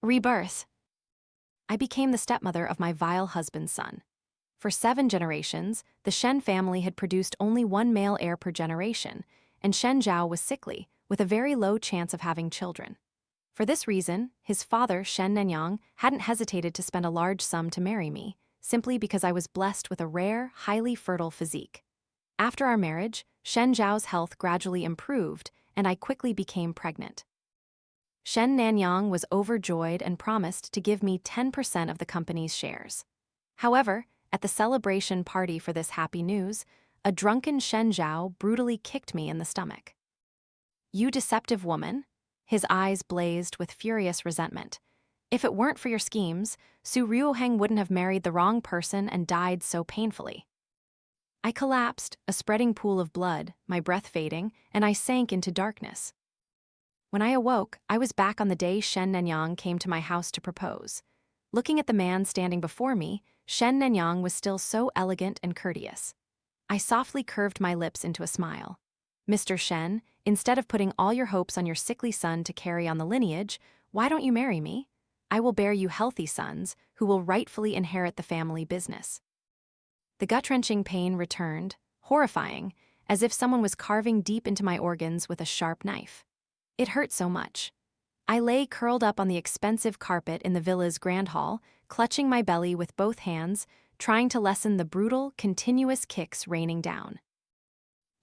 Rebirth. I became the stepmother of my vile husband's son. For 7 generations, the Shen family had produced only one male heir per generation, and Shen Zhao was sickly, with a very low chance of having children. For this reason, his father, Shen Nanyang, hadn't hesitated to spend a large sum to marry me, simply because I was blessed with a rare, highly fertile physique. After our marriage, Shen Zhao's health gradually improved, and I quickly became pregnant. Shen Nanyang was overjoyed and promised to give me 10% of the company's shares. However, at the celebration party for this happy news, a drunken Shen Zhao brutally kicked me in the stomach. "You deceptive woman!" His eyes blazed with furious resentment. "If it weren't for your schemes, Su Ruoheng wouldn't have married the wrong person and died so painfully." I collapsed, a spreading pool of blood, my breath fading, and I sank into darkness. When I awoke, I was back on the day Shen Nanyang came to my house to propose. Looking at the man standing before me, Shen Nanyang was still so elegant and courteous. I softly curved my lips into a smile. "Mr. Shen, instead of putting all your hopes on your sickly son to carry on the lineage, why don't you marry me? I will bear you healthy sons, who will rightfully inherit the family business." The gut-wrenching pain returned, horrifying, as if someone was carving deep into my organs with a sharp knife. It hurt so much. I lay curled up on the expensive carpet in the villa's grand hall, clutching my belly with both hands, trying to lessen the brutal, continuous kicks raining down.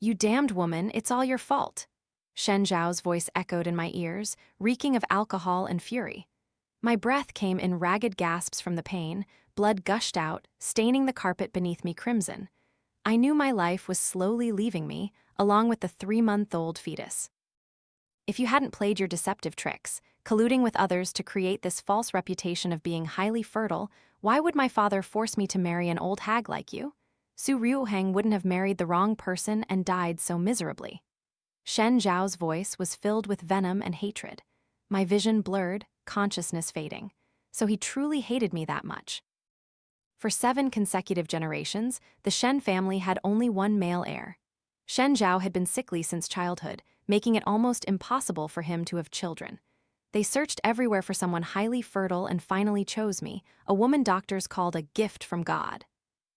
"You damned woman, it's all your fault." Shen Zhao's voice echoed in my ears, reeking of alcohol and fury. My breath came in ragged gasps from the pain, blood gushed out, staining the carpet beneath me crimson. I knew my life was slowly leaving me, along with the 3-month-old fetus. "If you hadn't played your deceptive tricks, colluding with others to create this false reputation of being highly fertile, why would my father force me to marry an old hag like you? Su Ruoheng wouldn't have married the wrong person and died so miserably." Shen Zhao's voice was filled with venom and hatred. My vision blurred, consciousness fading. So he truly hated me that much. For 7 consecutive generations, the Shen family had only one male heir. Shen Zhao had been sickly since childhood, making it almost impossible for him to have children. They searched everywhere for someone highly fertile and finally chose me, a woman doctors called a gift from God.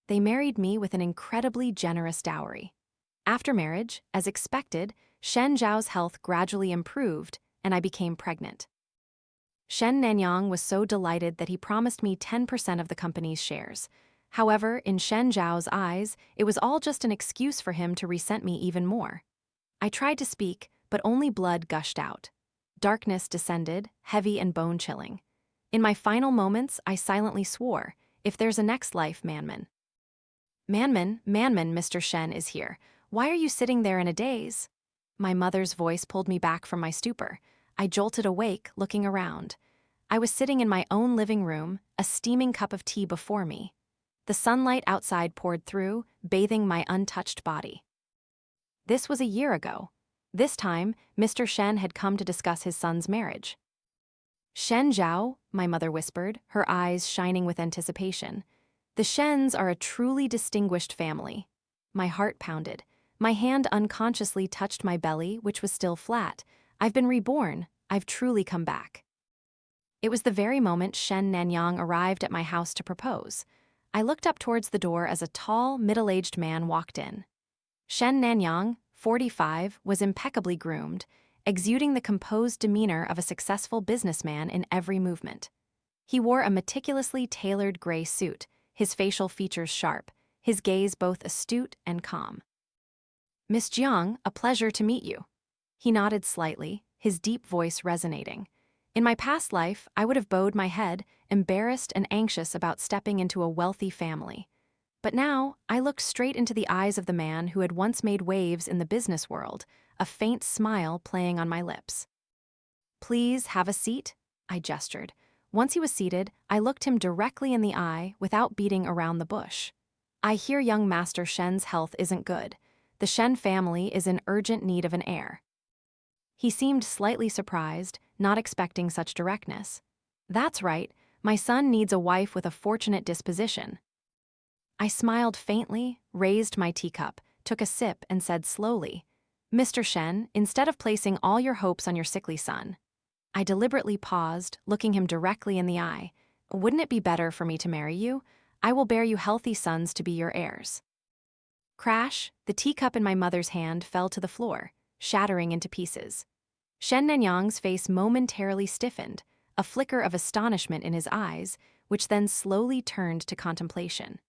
They married me with an incredibly generous dowry. After marriage, as expected, Shen Zhao's health gradually improved, and I became pregnant. Shen Nanyang was so delighted that he promised me 10% of the company's shares. However, in Shen Zhao's eyes, it was all just an excuse for him to resent me even more. I tried to speak, but only blood gushed out. Darkness descended, heavy and bone-chilling. In my final moments, I silently swore, "If there's a next life, Manman." "Manman, Mr. Shen is here. Why are you sitting there in a daze?" My mother's voice pulled me back from my stupor. I jolted awake, looking around. I was sitting in my own living room, a steaming cup of tea before me. The sunlight outside poured through, bathing my untouched body. This was a year ago. This time, Mr. Shen had come to discuss his son's marriage. "Shen Zhao," my mother whispered, her eyes shining with anticipation. "The Shens are a truly distinguished family." My heart pounded. My hand unconsciously touched my belly, which was still flat. "I've been reborn. I've truly come back." It was the very moment Shen Nanyang arrived at my house to propose. I looked up towards the door as a tall, middle-aged man walked in. Shen Nanyang, 45, was impeccably groomed, exuding the composed demeanor of a successful businessman in every movement. He wore a meticulously tailored gray suit, his facial features sharp, his gaze both astute and calm. "Miss Jiang, a pleasure to meet you." He nodded slightly, his deep voice resonating. In my past life, I would have bowed my head, embarrassed and anxious about stepping into a wealthy family. But now, I looked straight into the eyes of the man who had once made waves in the business world, a faint smile playing on my lips. "Please have a seat," I gestured. Once he was seated, I looked him directly in the eye without beating around the bush. "I hear young Master Shen's health isn't good. The Shen family is in urgent need of an heir." He seemed slightly surprised, not expecting such directness. "That's right, my son needs a wife with a fortunate disposition." I smiled faintly, raised my teacup, took a sip, and said slowly, "Mr. Shen, instead of placing all your hopes on your sickly son, I deliberately paused, looking him directly in the eye. Wouldn't it be better for me to marry you? I will bear you healthy sons to be your heirs. Crash, the teacup in my mother's hand fell to the floor, shattering into pieces. Shen Nanyang's face momentarily stiffened, a flicker of astonishment in his eyes, which then slowly turned to contemplation.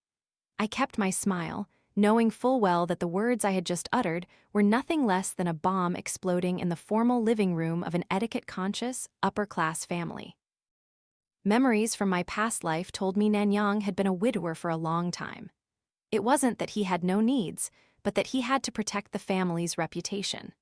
I kept my smile, knowing full well that the words I had just uttered were nothing less than a bomb exploding in the formal living room of an etiquette-conscious, upper-class family. Memories from my past life told me Nanyang had been a widower for a long time. It wasn't that he had no needs, but that he had to protect the family's reputation.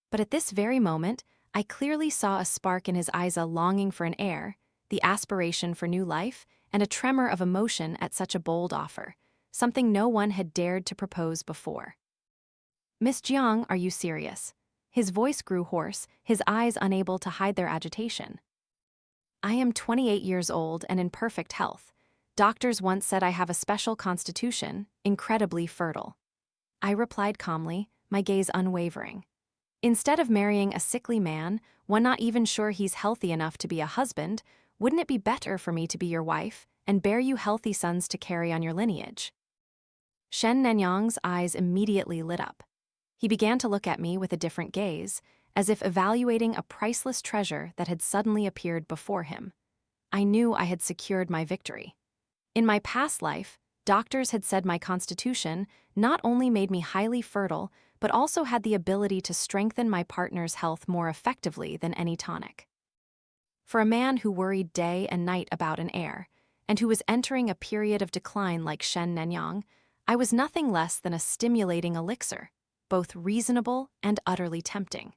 But at this very moment, I clearly saw a spark in his eyes, a longing for an heir, the aspiration for new life, and a tremor of emotion at such a bold offer, something no one had dared to propose before. Miss Jiang, are you serious? His voice grew hoarse, his eyes unable to hide their agitation. I am 28 years old and in perfect health. Doctors once said I have a special constitution, incredibly fertile. I replied calmly, my gaze unwavering. Instead of marrying a sickly man, one not even sure he's healthy enough to be a husband, wouldn't it be better for me to be your wife and bear you healthy sons to carry on your lineage? Shen Nanyang's eyes immediately lit up. He began to look at me with a different gaze, as if evaluating a priceless treasure that had suddenly appeared before him. I knew I had secured my victory. In my past life, doctors had said my constitution not only made me highly fertile, but also had the ability to strengthen my partner's health more effectively than any tonic. For a man who worried day and night about an heir, and who was entering a period of decline like Shen Nanyang, I was nothing less than a stimulating elixir, both reasonable and utterly tempting.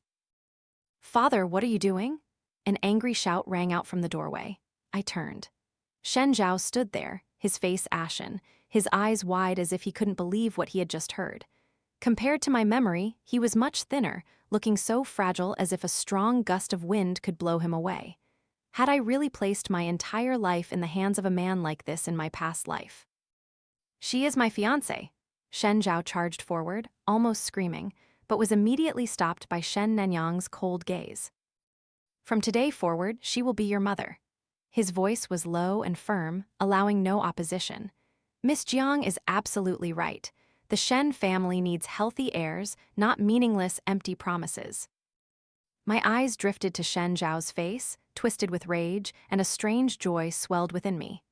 "Father, what are you doing?" An angry shout rang out from the doorway. I turned. Shen Zhao stood there, his face ashen, his eyes wide as if he couldn't believe what he had just heard. Compared to my memory, he was much thinner, looking so fragile as if a strong gust of wind could blow him away. Had I really placed my entire life in the hands of a man like this in my past life? "She is my fiancée." Shen Zhao charged forward, almost screaming, but was immediately stopped by Shen Nanyang's cold gaze. "From today forward, she will be your mother." His voice was low and firm, allowing no opposition. "Miss Jiang is absolutely right. The Shen family needs healthy heirs, not meaningless, empty promises." My eyes drifted to Shen Zhao's face, twisted with rage, and a strange joy swelled within me.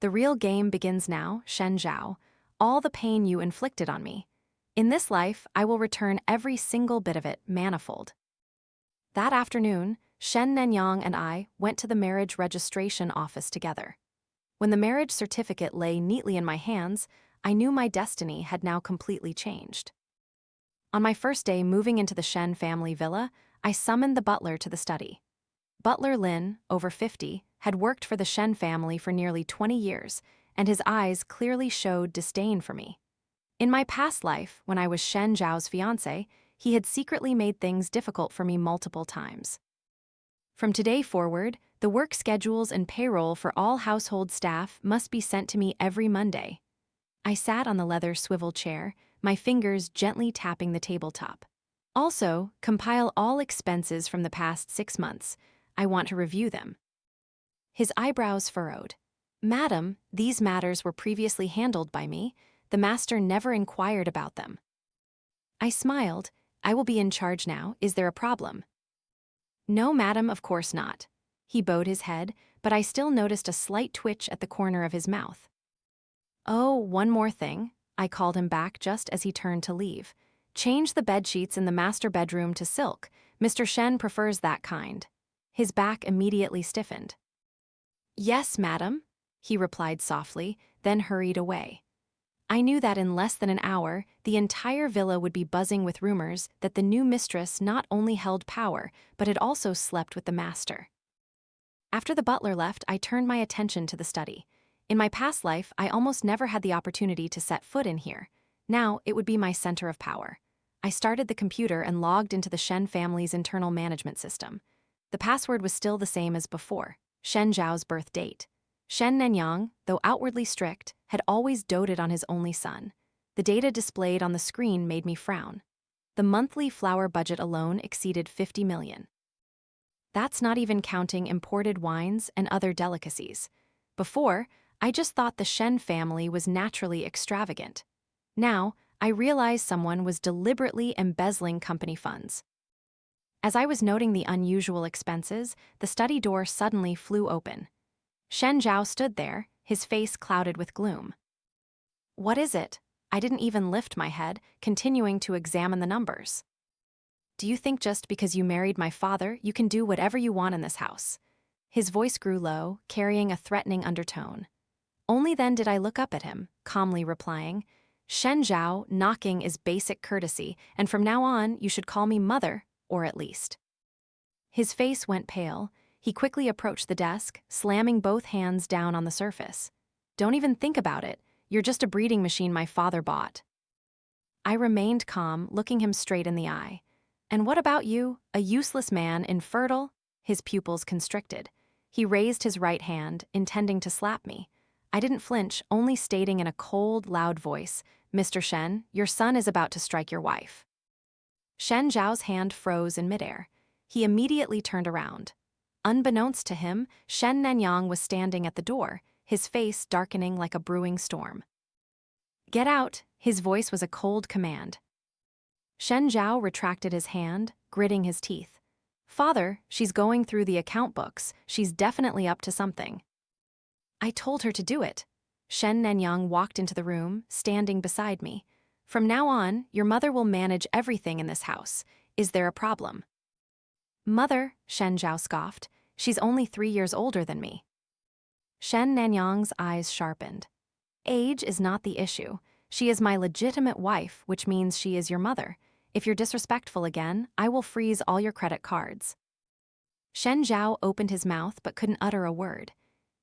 "The real game begins now, Shen Zhao. All the pain you inflicted on me. In this life, I will return every single bit of it, manifold." That afternoon, Shen Nanyang and I went to the marriage registration office together. When the marriage certificate lay neatly in my hands, I knew my destiny had now completely changed. On my first day moving into the Shen family villa, I summoned the butler to the study. Butler Lin, over 50, had worked for the Shen family for nearly 20 years, and his eyes clearly showed disdain for me. In my past life, when I was Shen Zhao's fiancé, he had secretly made things difficult for me multiple times. From today forward, the work schedules and payroll for all household staff must be sent to me every Monday. I sat on the leather swivel chair, my fingers gently tapping the tabletop. Also, compile all expenses from the past 6 months. I want to review them. His eyebrows furrowed. "Madam, these matters were previously handled by me. The master never inquired about them." I smiled. "I will be in charge now. Is there a problem?" "No, madam, of course not." He bowed his head, but I still noticed a slight twitch at the corner of his mouth. "Oh, one more thing." I called him back just as he turned to leave. "Change the bedsheets in the master bedroom to silk. Mr. Shen prefers that kind." His back immediately stiffened. "Yes, madam," he replied softly, then hurried away. I knew that in less than an hour, the entire villa would be buzzing with rumors that the new mistress not only held power, but had also slept with the master. After the butler left, I turned my attention to the study. In my past life, I almost never had the opportunity to set foot in here. Now, it would be my center of power. I started the computer and logged into the Shen family's internal management system. The password was still the same as before, Shen Zhao's birth date. Shen Nanyang, though outwardly strict, had always doted on his only son. The data displayed on the screen made me frown. The monthly flower budget alone exceeded 50 million. That's not even counting imported wines and other delicacies. Before, I just thought the Shen family was naturally extravagant. Now, I realize someone was deliberately embezzling company funds. As I was noting the unusual expenses, the study door suddenly flew open. Shen Zhao stood there, his face clouded with gloom. "What is it?" I didn't even lift my head, continuing to examine the numbers. "Do you think just because you married my father, you can do whatever you want in this house?" His voice grew low, carrying a threatening undertone. Only then did I look up at him, calmly replying, "Shen Zhao, knocking is basic courtesy, and from now on, you should call me mother, or at least." His face went pale. He quickly approached the desk, slamming both hands down on the surface. "Don't even think about it. You're just a breeding machine my father bought." I remained calm, looking him straight in the eye. "And what about you? A useless man, infertile?" His pupils constricted. He raised his right hand, intending to slap me. I didn't flinch, only stating in a cold, loud voice, "Mr. Shen, your son is about to strike your wife." Shen Zhao's hand froze in midair. He immediately turned around. Unbeknownst to him, Shen Nanyang was standing at the door, his face darkening like a brewing storm. "Get out!" His voice was a cold command. Shen Zhao retracted his hand, gritting his teeth. "Father, she's going through the account books. She's definitely up to something." "I told her to do it." Shen Nanyang walked into the room, standing beside me. "From now on, your mother will manage everything in this house. Is there a problem?" "Mother," Shen Zhao scoffed, "she's only 3 years older than me." Shen Nanyang's eyes sharpened. "Age is not the issue. She is my legitimate wife, which means she is your mother. If you're disrespectful again, I will freeze all your credit cards." Shen Zhao opened his mouth but couldn't utter a word.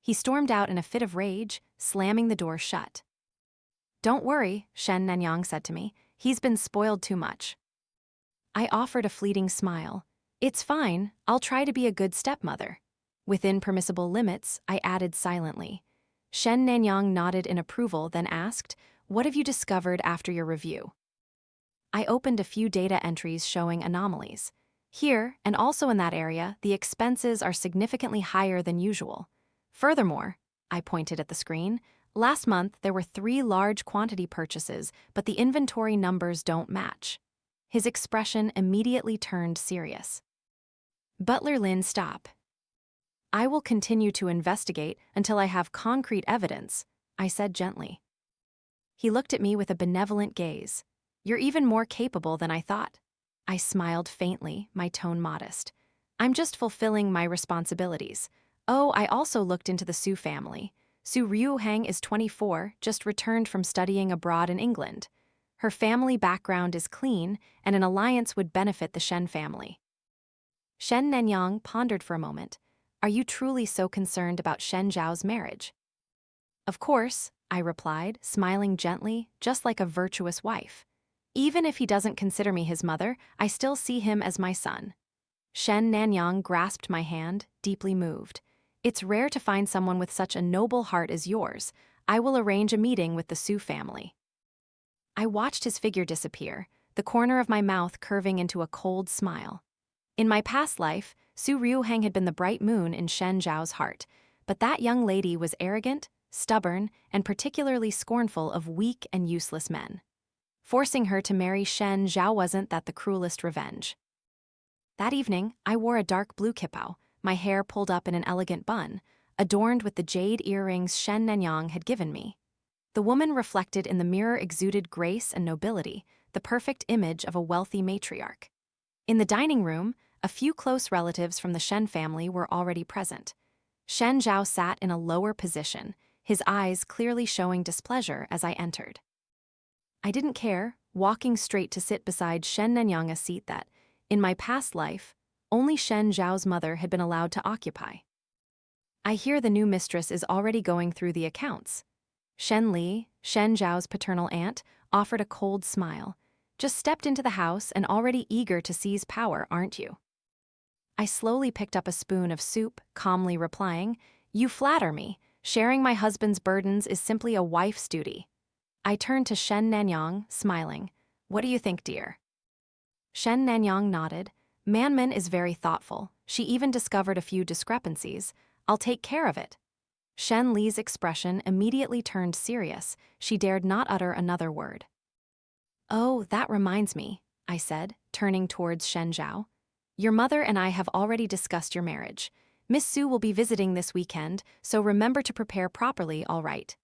He stormed out in a fit of rage, slamming the door shut. "Don't worry," Shen Nanyang said to me. "He's been spoiled too much." I offered a fleeting smile. "It's fine, I'll try to be a good stepmother." Within permissible limits, I added silently. Shen Nanyang nodded in approval, then asked, "What have you discovered after your review?" I opened a few data entries showing anomalies. Here, and also in that area, the expenses are significantly higher than usual. Furthermore, I pointed at the screen, last month there were 3 large quantity purchases, but the inventory numbers don't match. His expression immediately turned serious. "Butler Lin, stop. I will continue to investigate until I have concrete evidence," I said gently. He looked at me with a benevolent gaze. "You're even more capable than I thought." I smiled faintly, my tone modest. "I'm just fulfilling my responsibilities. Oh, I also looked into the Su family. Su Ryuhang is 24, just returned from studying abroad in England. Her family background is clean, and an alliance would benefit the Shen family." Shen Nanyang pondered for a moment. "Are you truly so concerned about Shen Zhao's marriage?" "Of course," I replied, smiling gently, just like a virtuous wife. "Even if he doesn't consider me his mother, I still see him as my son." Shen Nanyang grasped my hand, deeply moved. "It's rare to find someone with such a noble heart as yours. I will arrange a meeting with the Su family." I watched his figure disappear, the corner of my mouth curving into a cold smile. In my past life, Su Ryuhang had been the bright moon in Shen Zhao's heart, but that young lady was arrogant, stubborn, and particularly scornful of weak and useless men. Forcing her to marry Shen Zhao wasn't that the cruelest revenge. That evening, I wore a dark blue kippao, my hair pulled up in an elegant bun, adorned with the jade earrings Shen Nanyang had given me. The woman reflected in the mirror exuded grace and nobility, the perfect image of a wealthy matriarch. In the dining room, a few close relatives from the Shen family were already present. Shen Zhao sat in a lower position, his eyes clearly showing displeasure as I entered. I didn't care, walking straight to sit beside Shen Nanyang, a seat that, in my past life, only Shen Zhao's mother had been allowed to occupy. "I hear the new mistress is already going through the accounts." Shen Li, Shen Zhao's paternal aunt, offered a cold smile. "Just stepped into the house and already eager to seize power, aren't you?" I slowly picked up a spoon of soup, calmly replying, "You flatter me. Sharing my husband's burdens is simply a wife's duty." I turned to Shen Nanyang, smiling. "What do you think, dear?" Shen Nanyang nodded. "Manman is very thoughtful. She even discovered a few discrepancies. I'll take care of it. Shen Li's expression immediately turned serious. She dared not utter another word. Oh, that reminds me, I said, turning towards Shen Zhao. Your mother and I have already discussed your marriage. Miss Su will be visiting this weekend, so remember to prepare properly, all right?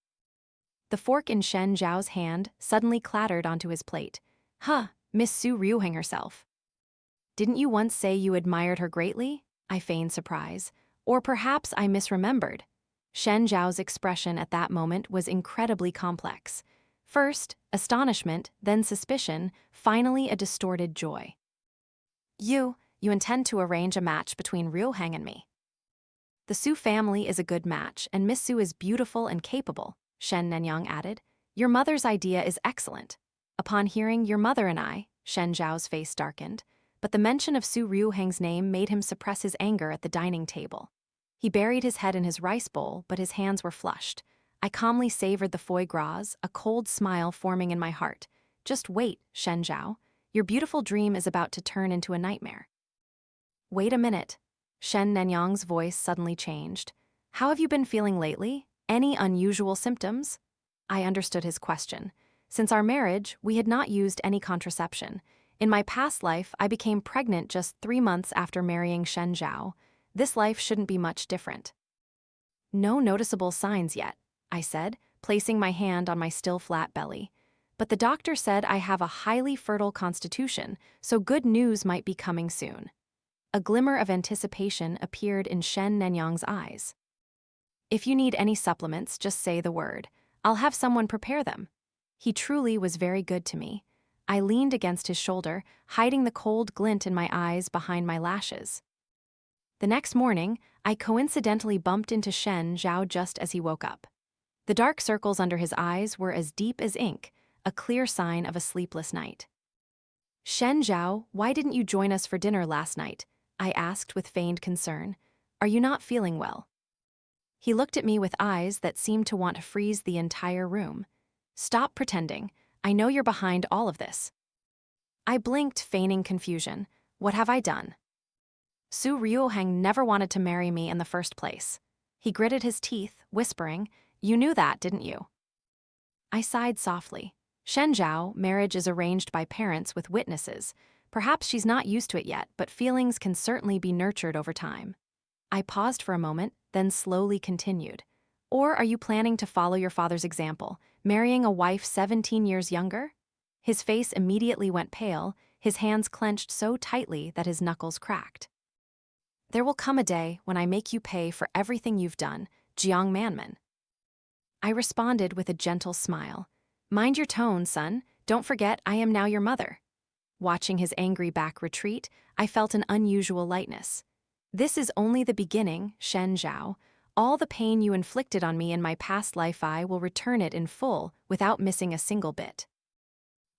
The fork in Shen Zhao's hand suddenly clattered onto his plate. Huh, Miss Su Ryuheng herself. Didn't you once say you admired her greatly? I feigned surprise. Or perhaps I misremembered. Shen Zhao's expression at that moment was incredibly complex. First, astonishment, then suspicion, finally a distorted joy. You intend to arrange a match between Ryuheng and me. The Su family is a good match, and Miss Su is beautiful and capable, Shen Nenyang added. Your mother's idea is excellent. Upon hearing your mother and I, Shen Zhao's face darkened, but the mention of Su Ryuheng's name made him suppress his anger at the dining table. He buried his head in his rice bowl, but his hands were flushed. I calmly savored the foie gras, a cold smile forming in my heart. Just wait, Shen Zhao. Your beautiful dream is about to turn into a nightmare. Wait a minute. Shen Nenyang's voice suddenly changed. How have you been feeling lately? Any unusual symptoms? I understood his question. Since our marriage, we had not used any contraception. In my past life, I became pregnant just 3 months after marrying Shen Zhao. This life shouldn't be much different. No noticeable signs yet, I said, placing my hand on my still flat belly. But the doctor said I have a highly fertile constitution, so good news might be coming soon. A glimmer of anticipation appeared in Shen Nenyang's eyes. If you need any supplements, just say the word. I'll have someone prepare them. He truly was very good to me. I leaned against his shoulder, hiding the cold glint in my eyes behind my lashes. The next morning, I coincidentally bumped into Shen Zhao just as he woke up. The dark circles under his eyes were as deep as ink, a clear sign of a sleepless night. Shen Zhao, why didn't you join us for dinner last night? I asked with feigned concern. Are you not feeling well? He looked at me with eyes that seemed to want to freeze the entire room. Stop pretending. I know you're behind all of this. I blinked, feigning confusion. What have I done? Su Ryuheng never wanted to marry me in the first place. He gritted his teeth, whispering, You knew that, didn't you? I sighed softly. Shen Zhao, marriage is arranged by parents with witnesses. Perhaps she's not used to it yet, but feelings can certainly be nurtured over time. I paused for a moment, then slowly continued. Or are you planning to follow your father's example, marrying a wife 17 years younger? His face immediately went pale, his hands clenched so tightly that his knuckles cracked. There will come a day when I make you pay for everything you've done, Jiang Manman. I responded with a gentle smile. Mind your tone, son. Don't forget I am now your mother. Watching his angry back retreat, I felt an unusual lightness. This is only the beginning, Shen Zhao. All the pain you inflicted on me in my past life, I will return it in full without missing a single bit.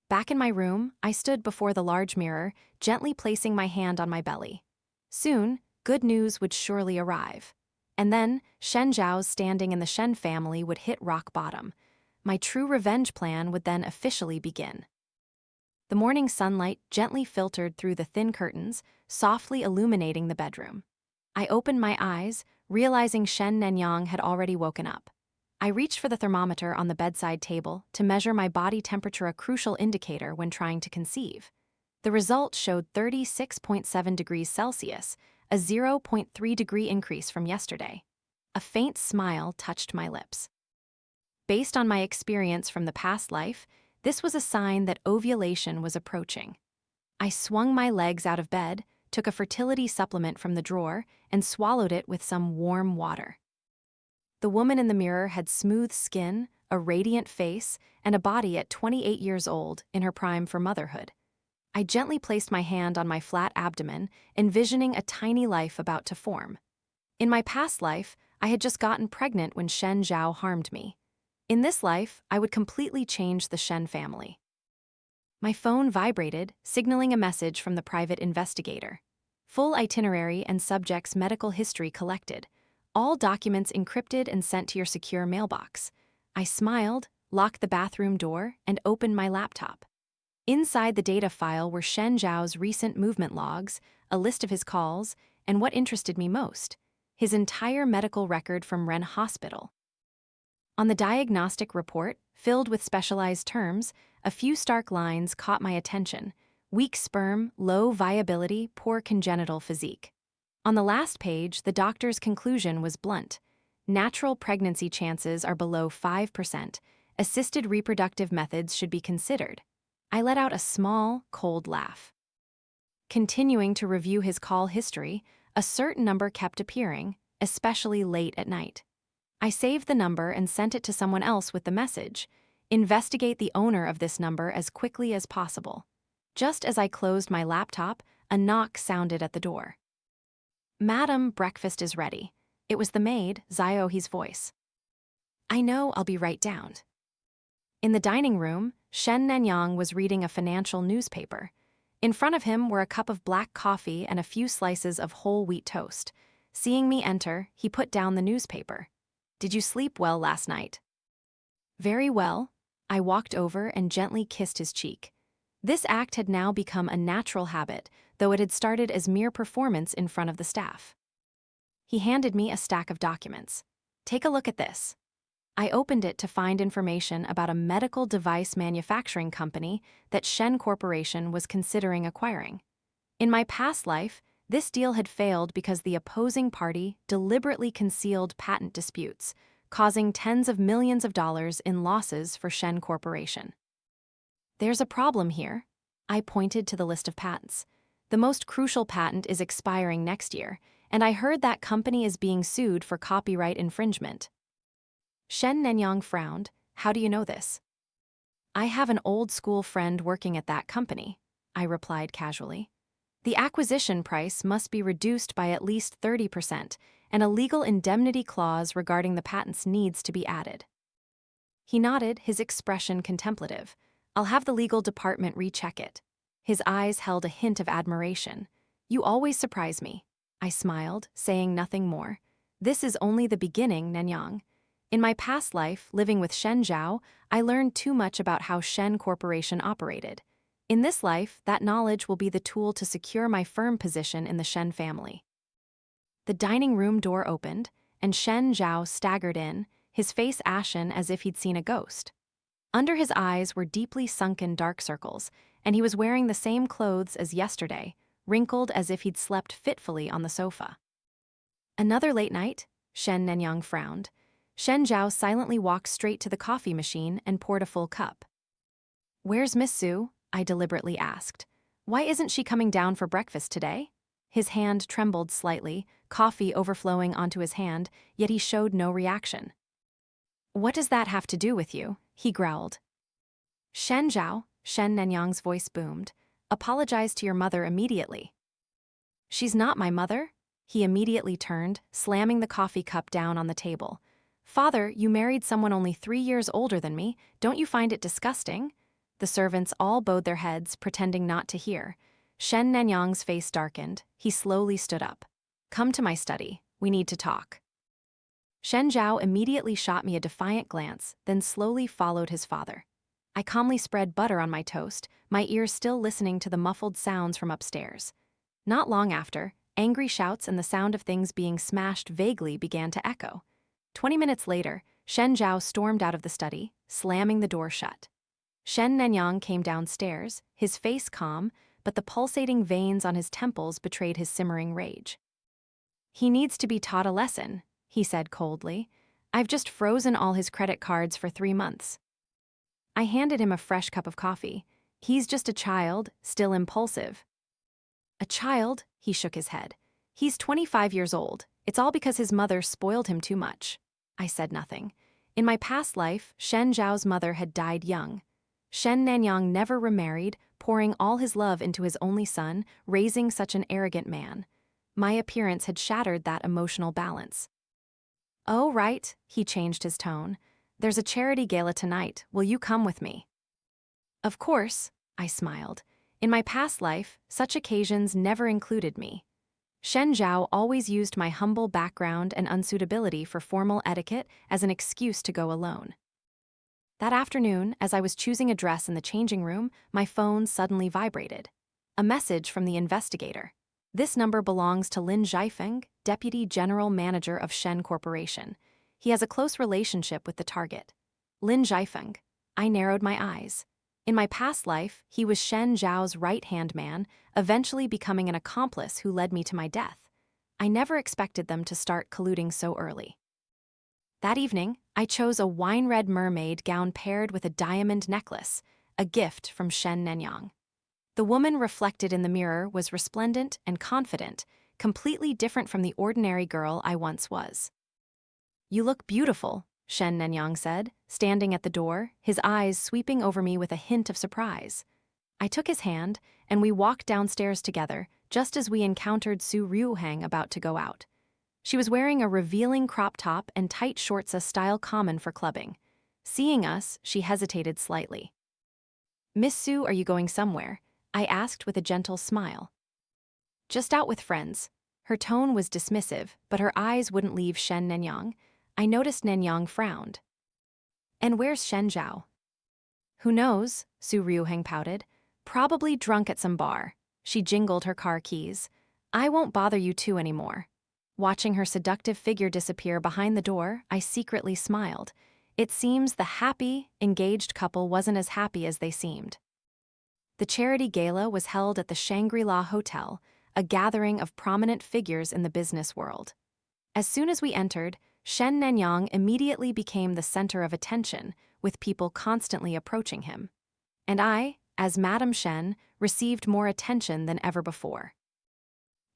Back in my room, I stood before the large mirror, gently placing my hand on my belly. Soon, good news would surely arrive. And then, Shen Zhao's standing in the Shen family would hit rock bottom. My true revenge plan would then officially begin. The morning sunlight gently filtered through the thin curtains, softly illuminating the bedroom. I opened my eyes, realizing Shen Nenyang had already woken up. I reached for the thermometer on the bedside table to measure my body temperature, a crucial indicator when trying to conceive. The result showed 36.7 degrees Celsius, a 0.3 degree increase from yesterday. A faint smile touched my lips. Based on my experience from the past life, this was a sign that ovulation was approaching. I swung my legs out of bed, took a fertility supplement from the drawer, and swallowed it with some warm water. The woman in the mirror had smooth skin, a radiant face, and a body at 28 years old, in her prime for motherhood. I gently placed my hand on my flat abdomen, envisioning a tiny life about to form. In my past life, I had just gotten pregnant when Shen Zhao harmed me. In this life, I would completely change the Shen family. My phone vibrated, signaling a message from the private investigator. Full itinerary and subject's medical history collected. All documents encrypted and sent to your secure mailbox. I smiled, locked the bathroom door, and opened my laptop. Inside the data file were Shen Zhao's recent movement logs, a list of his calls, and what interested me most, his entire medical record from Ren Hospital. On the diagnostic report, filled with specialized terms, a few stark lines caught my attention: weak sperm, low viability, poor congenital physique. On the last page, the doctor's conclusion was blunt: natural pregnancy chances are below 5%. Assisted reproductive methods should be considered. I let out a small, cold laugh. Continuing to review his call history, a certain number kept appearing, especially late at night. I saved the number and sent it to someone else with the message: investigate the owner of this number as quickly as possible. Just as I closed my laptop, a knock sounded at the door. "Madam, breakfast is ready." It was the maid, Ziohe's voice. "I know, I'll be right down." In the dining room, Shen Nanyang was reading a financial newspaper. In front of him were a cup of black coffee and a few slices of whole wheat toast. Seeing me enter, he put down the newspaper. "Did you sleep well last night?" "Very well." I walked over and gently kissed his cheek. This act had now become a natural habit, though it had started as mere performance in front of the staff. He handed me a stack of documents. "Take a look at this." I opened it to find information about a medical device manufacturing company that Shen Corporation was considering acquiring. In my past life, this deal had failed because the opposing party deliberately concealed patent disputes, causing tens of millions of dollars in losses for Shen Corporation. "There's a problem here." I pointed to the list of patents. "The most crucial patent is expiring next year, and I heard that company is being sued for copyright infringement." Shen Nanyang frowned. "How do you know this?" "I have an old-school friend working at that company," I replied casually. "The acquisition price must be reduced by at least 30%, and a legal indemnity clause regarding the patents needs to be added." He nodded, his expression contemplative. "I'll have the legal department recheck it." His eyes held a hint of admiration. "You always surprise me." I smiled, saying nothing more. "This is only the beginning, Nanyang. In my past life, living with Shen Zhao, I learned too much about how Shen Corporation operated. In this life, that knowledge will be the tool to secure my firm position in the Shen family." The dining room door opened, and Shen Zhao staggered in, his face ashen as if he'd seen a ghost. Under his eyes were deeply sunken dark circles, and he was wearing the same clothes as yesterday, wrinkled as if he'd slept fitfully on the sofa. "Another late night?" Shen Nanyang frowned. Shen Zhao silently walked straight to the coffee machine and poured a full cup. "Where's Miss Su?" I deliberately asked. "Why isn't she coming down for breakfast today?" His hand trembled slightly, coffee overflowing onto his hand, yet he showed no reaction. "What does that have to do with you?" he growled. "Shen Zhao," Shen Nanyang's voice boomed, "apologize to your mother immediately." "She's not my mother." He immediately turned, slamming the coffee cup down on the table. "Father, you married someone only 3 years older than me. Don't you find it disgusting?" The servants all bowed their heads, pretending not to hear. Shen Nanyang's face darkened. He slowly stood up. "Come to my study. We need to talk." Shen Zhao immediately shot me a defiant glance, then slowly followed his father. I calmly spread butter on my toast, my ears still listening to the muffled sounds from upstairs. Not long after, angry shouts and the sound of things being smashed vaguely began to echo. 20 minutes later, Shen Zhao stormed out of the study, slamming the door shut. Shen Nanyang came downstairs, his face calm, but the pulsating veins on his temples betrayed his simmering rage. "He needs to be taught a lesson," he said coldly. "I've just frozen all his credit cards for 3 months." I handed him a fresh cup of coffee. "He's just a child, still impulsive." "A child?" He shook his head. "He's 25 years old. It's all because his mother spoiled him too much." I said nothing. In my past life, Shen Zhao's mother had died young. Shen Nanyang never remarried, pouring all his love into his only son, raising such an arrogant man. My appearance had shattered that emotional balance. "Oh, right," he changed his tone. "There's a charity gala tonight. Will you come with me?" "Of course," I smiled. In my past life, such occasions never included me. Shen Zhao always used my humble background and unsuitability for formal etiquette as an excuse to go alone. That afternoon, as I was choosing a dress in the changing room, my phone suddenly vibrated. A message from the investigator. This number belongs to Lin Zhaifeng, Deputy General Manager of Shen Corporation. He has a close relationship with the target. Lin Zhaifeng. I narrowed my eyes. In my past life, he was Shen Zhao's right-hand man, eventually becoming an accomplice who led me to my death. I never expected them to start colluding so early. That evening, I chose a wine-red mermaid gown paired with a diamond necklace, a gift from Shen Nenyang. The woman reflected in the mirror was resplendent and confident, completely different from the ordinary girl I once was. "You look beautiful," Shen Nenyang said, standing at the door, his eyes sweeping over me with a hint of surprise. I took his hand, and we walked downstairs together, just as we encountered Su Ryuhang about to go out. She was wearing a revealing crop top and tight shorts, a style common for clubbing. Seeing us, she hesitated slightly. "Miss Su, are you going somewhere?" I asked with a gentle smile. "Just out with friends." Her tone was dismissive, but her eyes wouldn't leave Shen Nenyang. I noticed Nenyang frowned. "And where's Shen Zhao?" "Who knows?" Su Ryuhang pouted. "Probably drunk at some bar." She jingled her car keys. "I won't bother you two anymore." Watching her seductive figure disappear behind the door, I secretly smiled. It seems the happy, engaged couple wasn't as happy as they seemed. The charity gala was held at the Shangri-La Hotel, a gathering of prominent figures in the business world. As soon as we entered, Shen Nenyang immediately became the center of attention, with people constantly approaching him. And I, as Madame Shen, received more attention than ever before.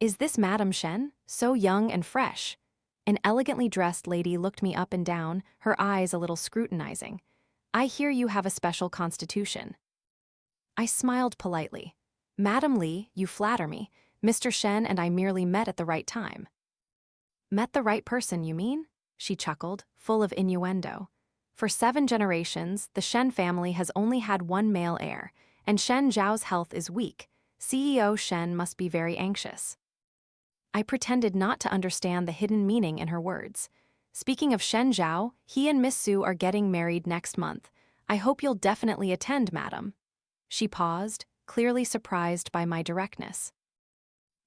"Is this Madame Shen? So young and fresh?" An elegantly dressed lady looked me up and down, her eyes a little scrutinizing. "I hear you have a special constitution." I smiled politely. "Madam Li, you flatter me. Mr. Shen and I merely met at the right time." "Met the right person, you mean?" She chuckled, full of innuendo. "For 7 generations, the Shen family has only had one male heir, and Shen Zhao's health is weak. CEO Shen must be very anxious." I pretended not to understand the hidden meaning in her words. "Speaking of Shen Zhao, he and Miss Su are getting married next month. I hope you'll definitely attend, madam." She paused, clearly surprised by my directness.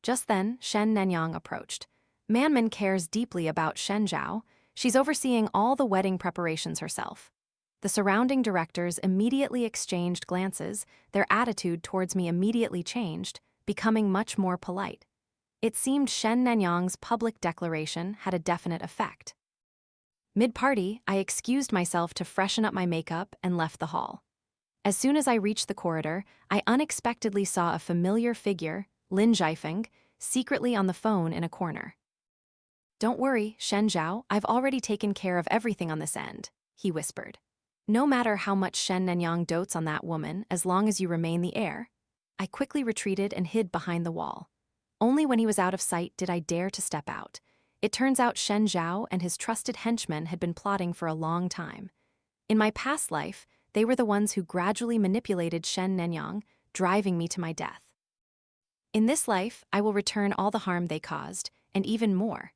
Just then, Shen Nenyang approached. Manman cares deeply about Shen Zhao. She's overseeing all the wedding preparations herself. The surrounding directors immediately exchanged glances. Their attitude towards me immediately changed, becoming much more polite. It seemed Shen Nenyang's public declaration had a definite effect. Mid-party, I excused myself to freshen up my makeup and left the hall. As soon as I reached the corridor, I unexpectedly saw a familiar figure, Lin Zhaifeng, secretly on the phone in a corner. "Don't worry, Shen Zhao, I've already taken care of everything on this end," he whispered. "No matter how much Shen Nenyang dotes on that woman, as long as you remain the heir." I quickly retreated and hid behind the wall. Only when he was out of sight did I dare to step out. It turns out Shen Zhao and his trusted henchmen had been plotting for a long time. In my past life, they were the ones who gradually manipulated Shen Nenyang, driving me to my death. In this life, I will return all the harm they caused, and even more.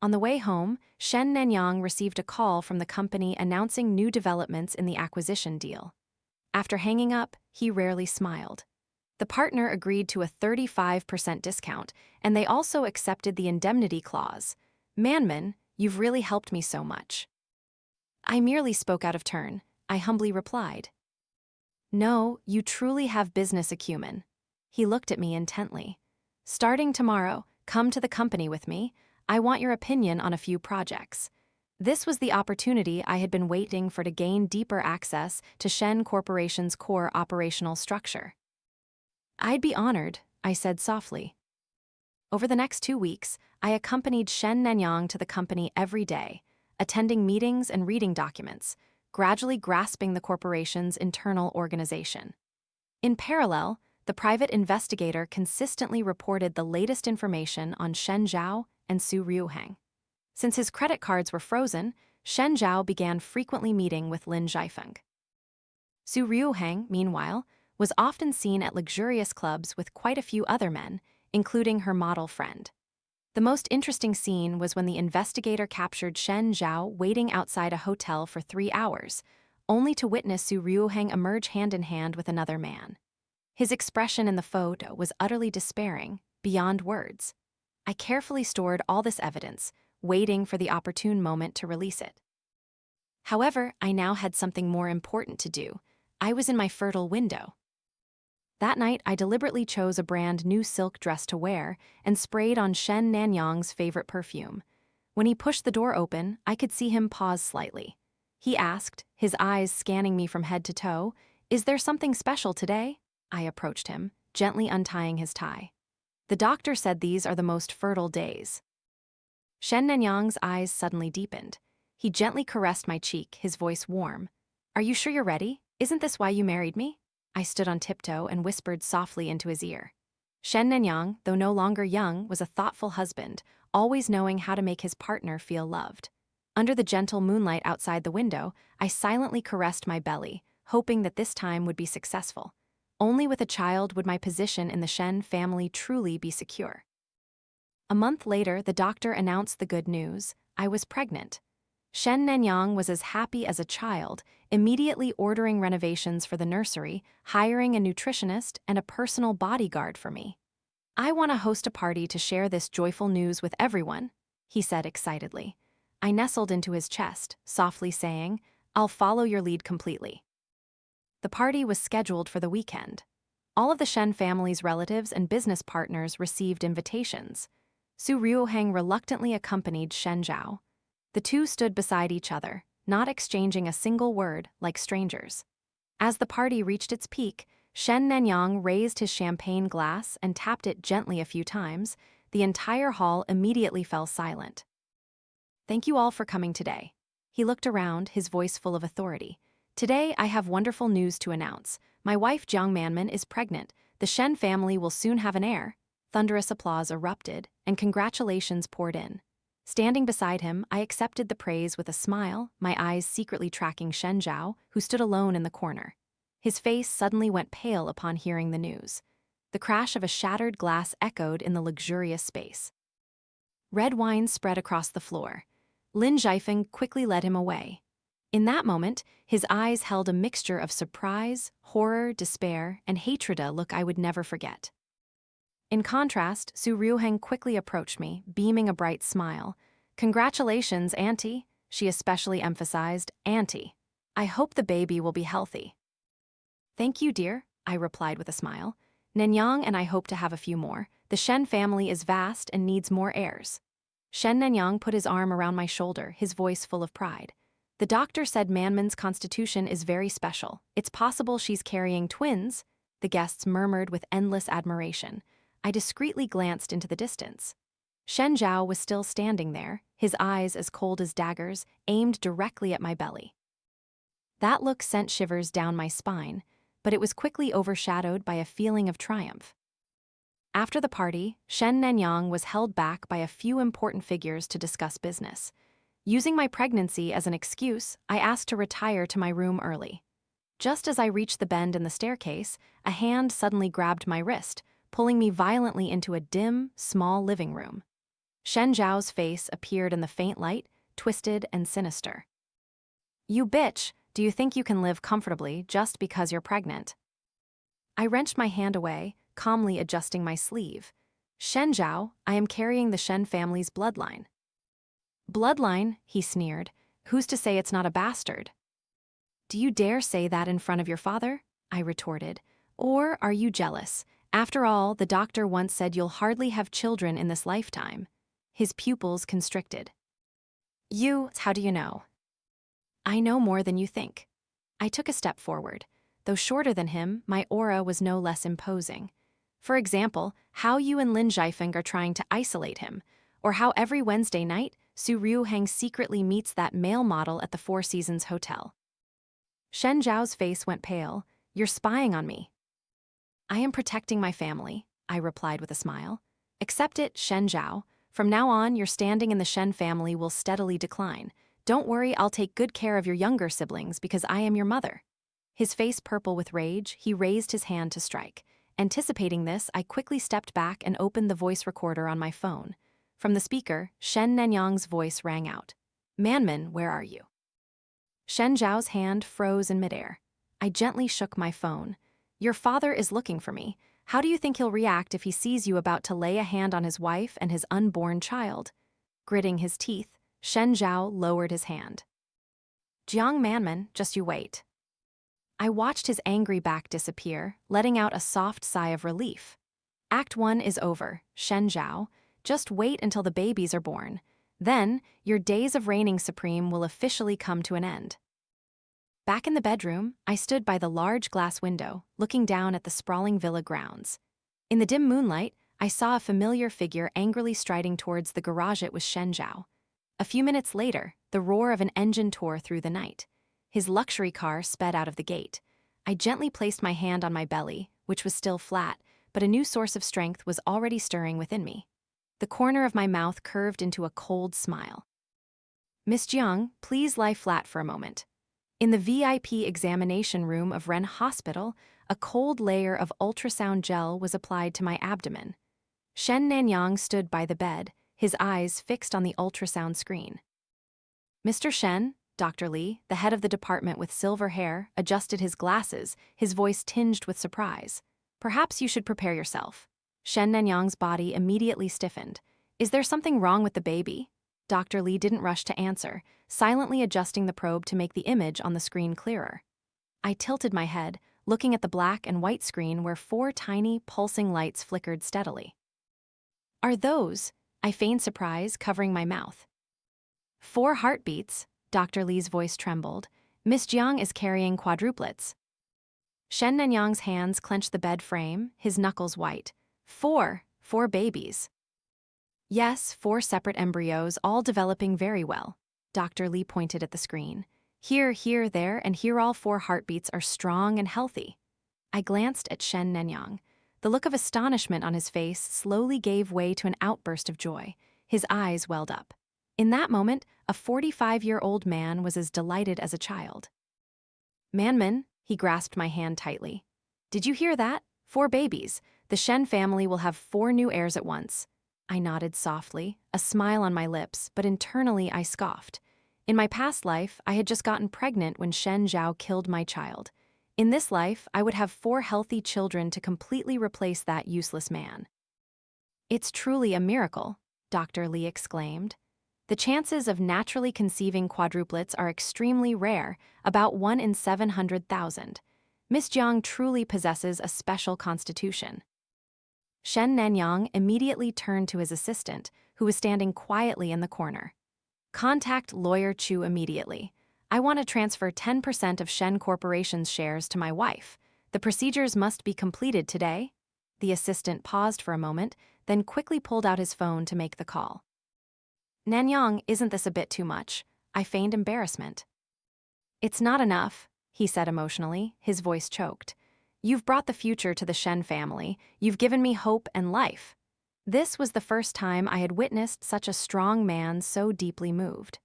On the way home, Shen Nenyang received a call from the company announcing new developments in the acquisition deal. After hanging up, he rarely smiled. The partner agreed to a 35% discount, and they also accepted the indemnity clause. "Manman, you've really helped me so much." I merely spoke out of turn. I humbly replied. "No, you truly have business acumen." He looked at me intently. "Starting tomorrow, come to the company with me. I want your opinion on a few projects." This was the opportunity I had been waiting for to gain deeper access to Shen Corporation's core operational structure. "I'd be honored," I said softly. Over the next 2 weeks, I accompanied Shen Nenyang to the company every day, attending meetings and reading documents, gradually grasping the corporation's internal organization. In parallel, the private investigator consistently reported the latest information on Shen Zhao and Su Ryuhang. Since his credit cards were frozen, Shen Zhao began frequently meeting with Lin Zhaifeng. Su Ryuhang, meanwhile, was often seen at luxurious clubs with quite a few other men, including her model friend. The most interesting scene was when the investigator captured Shen Zhao waiting outside a hotel for 3 hours, only to witness Su Ryuhang emerge hand in hand with another man. His expression in the photo was utterly despairing, beyond words. I carefully stored all this evidence, waiting for the opportune moment to release it. However, I now had something more important to do. I was in my fertile window. That night, I deliberately chose a brand new silk dress to wear and sprayed on Shen Nanyang's favorite perfume. When he pushed the door open, I could see him pause slightly. He asked, his eyes scanning me from head to toe, "Is there something special today?" I approached him, gently untying his tie. "The doctor said these are the most fertile days." Shen Nanyang's eyes suddenly deepened. He gently caressed my cheek, his voice warm. "Are you sure you're ready? Isn't this why you married me?" I stood on tiptoe and whispered softly into his ear. Shen Nanyang, though no longer young, was a thoughtful husband, always knowing how to make his partner feel loved. Under the gentle moonlight outside the window, I silently caressed my belly, hoping that this time would be successful. Only with a child would my position in the Shen family truly be secure. A month later, the doctor announced the good news. I was pregnant. Shen Nanyang was as happy as a child, immediately ordering renovations for the nursery, hiring a nutritionist, and a personal bodyguard for me. "I want to host a party to share this joyful news with everyone," he said excitedly. I nestled into his chest, softly saying, "I'll follow your lead completely." The party was scheduled for the weekend. All of the Shen family's relatives and business partners received invitations. Su Riohang reluctantly accompanied Shen Zhao. The two stood beside each other, not exchanging a single word, like strangers. As the party reached its peak, Shen Nanyang raised his champagne glass and tapped it gently a few times. The entire hall immediately fell silent. "Thank you all for coming today." He looked around, his voice full of authority. "Today, I have wonderful news to announce. My wife, Jiang Manman, is pregnant. The Shen family will soon have an heir." Thunderous applause erupted, and congratulations poured in. Standing beside him, I accepted the praise with a smile, my eyes secretly tracking Shen Zhao, who stood alone in the corner. His face suddenly went pale upon hearing the news. The crash of a shattered glass echoed in the luxurious space. Red wine spread across the floor. Lin Zhaifeng quickly led him away. In that moment, his eyes held a mixture of surprise, horror, despair, and hatred, a look I would never forget. In contrast, Su Riohang quickly approached me, beaming a bright smile. "Congratulations, Auntie," she especially emphasized, "Auntie. I hope the baby will be healthy." "Thank you, dear," I replied with a smile. "Nanyang and I hope to have a few more. The Shen family is vast and needs more heirs." Shen Nanyang put his arm around my shoulder, his voice full of pride. "The doctor said Manman's constitution is very special. It's possible she's carrying twins." The guests murmured with endless admiration. I discreetly glanced into the distance. Shen Zhao was still standing there, his eyes as cold as daggers, aimed directly at my belly. That look sent shivers down my spine, but it was quickly overshadowed by a feeling of triumph. After the party, Shen Nanyang was held back by a few important figures to discuss business. Using my pregnancy as an excuse, I asked to retire to my room early. Just as I reached the bend in the staircase, a hand suddenly grabbed my wrist, pulling me violently into a dim, small living room. Shen Zhao's face appeared in the faint light, twisted and sinister. "You bitch, do you think you can live comfortably just because you're pregnant?" I wrenched my hand away, calmly adjusting my sleeve. "Shen Zhao, I am carrying the Shen family's bloodline." "Bloodline?" he sneered. "Who's to say it's not a bastard?" "Do you dare say that in front of your father?" I retorted. "Or are you jealous? After all, the doctor once said you'll hardly have children in this lifetime." His pupils constricted. How do you know?" "I know more than you think." I took a step forward. Though shorter than him, my aura was no less imposing. For example, how you and Lin Zhaifeng are trying to isolate him, or how every Wednesday night, Su Riohang secretly meets that male model at the Four Seasons Hotel. Shen Zhao's face went pale. "You're spying on me." "I am protecting my family," I replied with a smile. "Accept it, Shen Zhao. From now on, your standing in the Shen family will steadily decline. Don't worry, I'll take good care of your younger siblings because I am your mother." His face purple with rage, he raised his hand to strike. Anticipating this, I quickly stepped back and opened the voice recorder on my phone. From the speaker, Shen Nanyang's voice rang out. "Manman, where are you?" Shen Zhao's hand froze in midair. I gently shook my phone. "Your father is looking for me. How do you think he'll react if he sees you about to lay a hand on his wife and his unborn child? Gritting his teeth, Shen Zhao lowered his hand. Jiang Manman, just you wait. I watched his angry back disappear, letting out a soft sigh of relief. Act 1 is over, Shen Zhao. Just wait until the babies are born. Then, your days of reigning supreme will officially come to an end. Back in the bedroom, I stood by the large glass window, looking down at the sprawling villa grounds. In the dim moonlight, I saw a familiar figure angrily striding towards the garage. It was Shen Zhao. A few minutes later, the roar of an engine tore through the night. His luxury car sped out of the gate. I gently placed my hand on my belly, which was still flat, but a new source of strength was already stirring within me. The corner of my mouth curved into a cold smile. Miss Jiang, please lie flat for a moment. In the VIP examination room of Ren Hospital, a cold layer of ultrasound gel was applied to my abdomen. Shen Nanyang stood by the bed, his eyes fixed on the ultrasound screen. Mr. Shen, Dr. Li, the head of the department with silver hair, adjusted his glasses, his voice tinged with surprise. Perhaps you should prepare yourself. Shen Nanyang's body immediately stiffened. Is there something wrong with the baby? Dr. Li didn't rush to answer, silently adjusting the probe to make the image on the screen clearer. I tilted my head, looking at the black and white screen where 4 tiny, pulsing lights flickered steadily. Are those? I feigned surprise, covering my mouth. 4 heartbeats, Dr. Li's voice trembled. Miss Jiang is carrying quadruplets. Shen Nanyang's hands clenched the bed frame, his knuckles white. 4 babies. Yes, 4 separate embryos, all developing very well. Dr. Li pointed at the screen. Here, there, and here all 4 heartbeats are strong and healthy. I glanced at Shen Nanyang. The look of astonishment on his face slowly gave way to an outburst of joy. His eyes welled up. In that moment, a 45-year-old man was as delighted as a child. Manman, he grasped my hand tightly. Did you hear that? 4 babies. The Shen family will have 4 new heirs at once. I nodded softly, a smile on my lips, but internally I scoffed. In my past life, I had just gotten pregnant when Shen Zhao killed my child. In this life, I would have 4 healthy children to completely replace that useless man. It's truly a miracle, Dr. Li exclaimed. The chances of naturally conceiving quadruplets are extremely rare, about 1 in 700,000. Miss Jiang truly possesses a special constitution. Shen Nanyang immediately turned to his assistant, who was standing quietly in the corner. Contact Lawyer Chu immediately. I want to transfer 10% of Shen Corporation's shares to my wife. The procedures must be completed today. The assistant paused for a moment, then quickly pulled out his phone to make the call. Nanyang, isn't this a bit too much? I feigned embarrassment. It's not enough, he said emotionally, his voice choked. You've brought the future to the Shen family. You've given me hope and life. This was the first time I had witnessed such a strong man so deeply moved.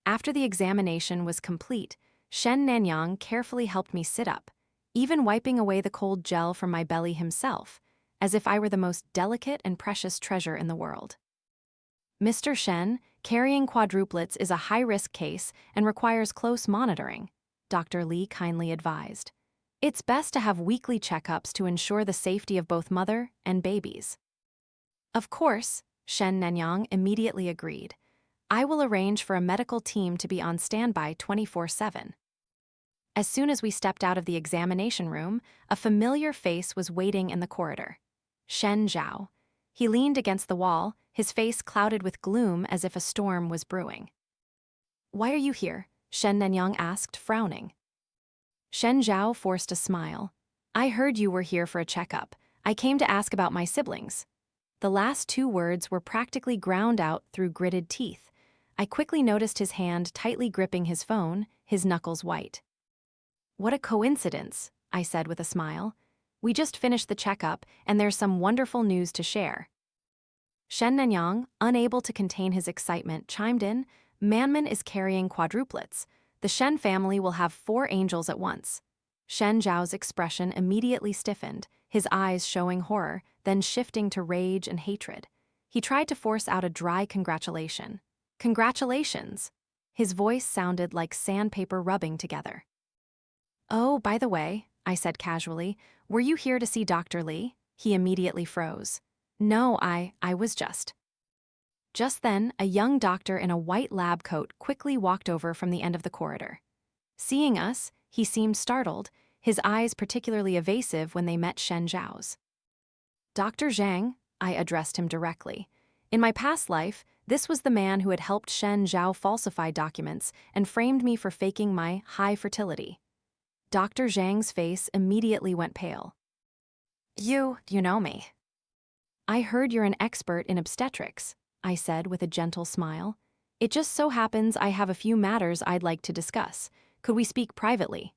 After the examination was complete, Shen Nanyang carefully helped me sit up, even wiping away the cold gel from my belly himself, as if I were the most delicate and precious treasure in the world. Mr. Shen, carrying quadruplets is a high-risk case and requires close monitoring, Dr. Li kindly advised. It's best to have weekly checkups to ensure the safety of both mother and babies. Of course, Shen Nanyang immediately agreed. I will arrange for a medical team to be on standby 24/7. As soon as we stepped out of the examination room, a familiar face was waiting in the corridor. Shen Zhao. He leaned against the wall, his face clouded with gloom as if a storm was brewing. Why are you here? Shen Nanyang asked, frowning. Shen Zhao forced a smile. I heard you were here for a checkup. I came to ask about my siblings. The last 2 words were practically ground out through gritted teeth. I quickly noticed his hand tightly gripping his phone, his knuckles white. What a coincidence, I said with a smile. We just finished the checkup, and there's some wonderful news to share. Shen Nanyang, unable to contain his excitement, chimed in. Manman is carrying quadruplets. The Shen family will have 4 angels at once. Shen Zhao's expression immediately stiffened, his eyes showing horror, then shifting to rage and hatred. He tried to force out a dry congratulation. Congratulations! His voice sounded like sandpaper rubbing together. Oh, by the way, I said casually, "Were you here to see Dr. Li?" He immediately froze. "No, I was just." Just then, a young doctor in a white lab coat quickly walked over from the end of the corridor. Seeing us, he seemed startled, his eyes particularly evasive when they met Shen Zhao's. "Dr. Zhang," I addressed him directly. In my past life, this was the man who had helped Shen Zhao falsify documents and framed me for faking my high fertility. Dr. Zhang's face immediately went pale. You know me." "I heard you're an expert in obstetrics," I said with a gentle smile. "It just so happens I have a few matters I'd like to discuss. Could we speak privately?"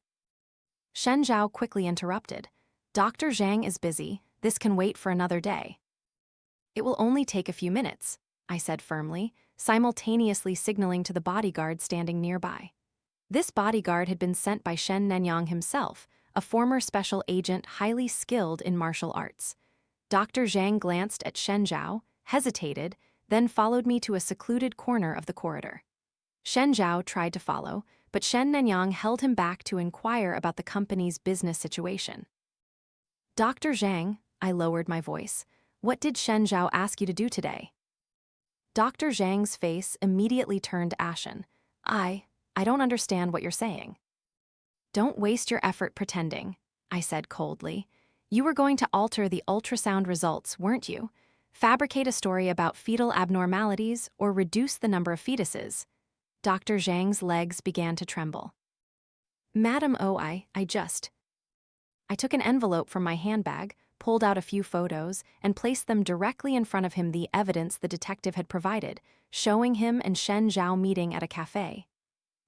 Shen Zhao quickly interrupted. "Dr. Zhang is busy. This can wait for another day." "It will only take a few minutes," I said firmly, simultaneously signaling to the bodyguard standing nearby. This bodyguard had been sent by Shen Nanyang himself, a former special agent highly skilled in martial arts. Dr. Zhang glanced at Shen Zhao, hesitated, then followed me to a secluded corner of the corridor. Shen Zhao tried to follow, but Shen Nanyang held him back to inquire about the company's business situation. "Dr. Zhang," I lowered my voice, "what did Shen Zhao ask you to do today?" Dr. Zhang's face immediately turned ashen. I don't understand what you're saying." "Don't waste your effort pretending," I said coldly. "You were going to alter the ultrasound results, weren't you? Fabricate a story about fetal abnormalities or reduce the number of fetuses." Dr. Zhang's legs began to tremble. "Madam O, I took an envelope from my handbag, pulled out a few photos, and placed them directly in front of him, the evidence the detective had provided, showing him and Shen Zhao meeting at a cafe.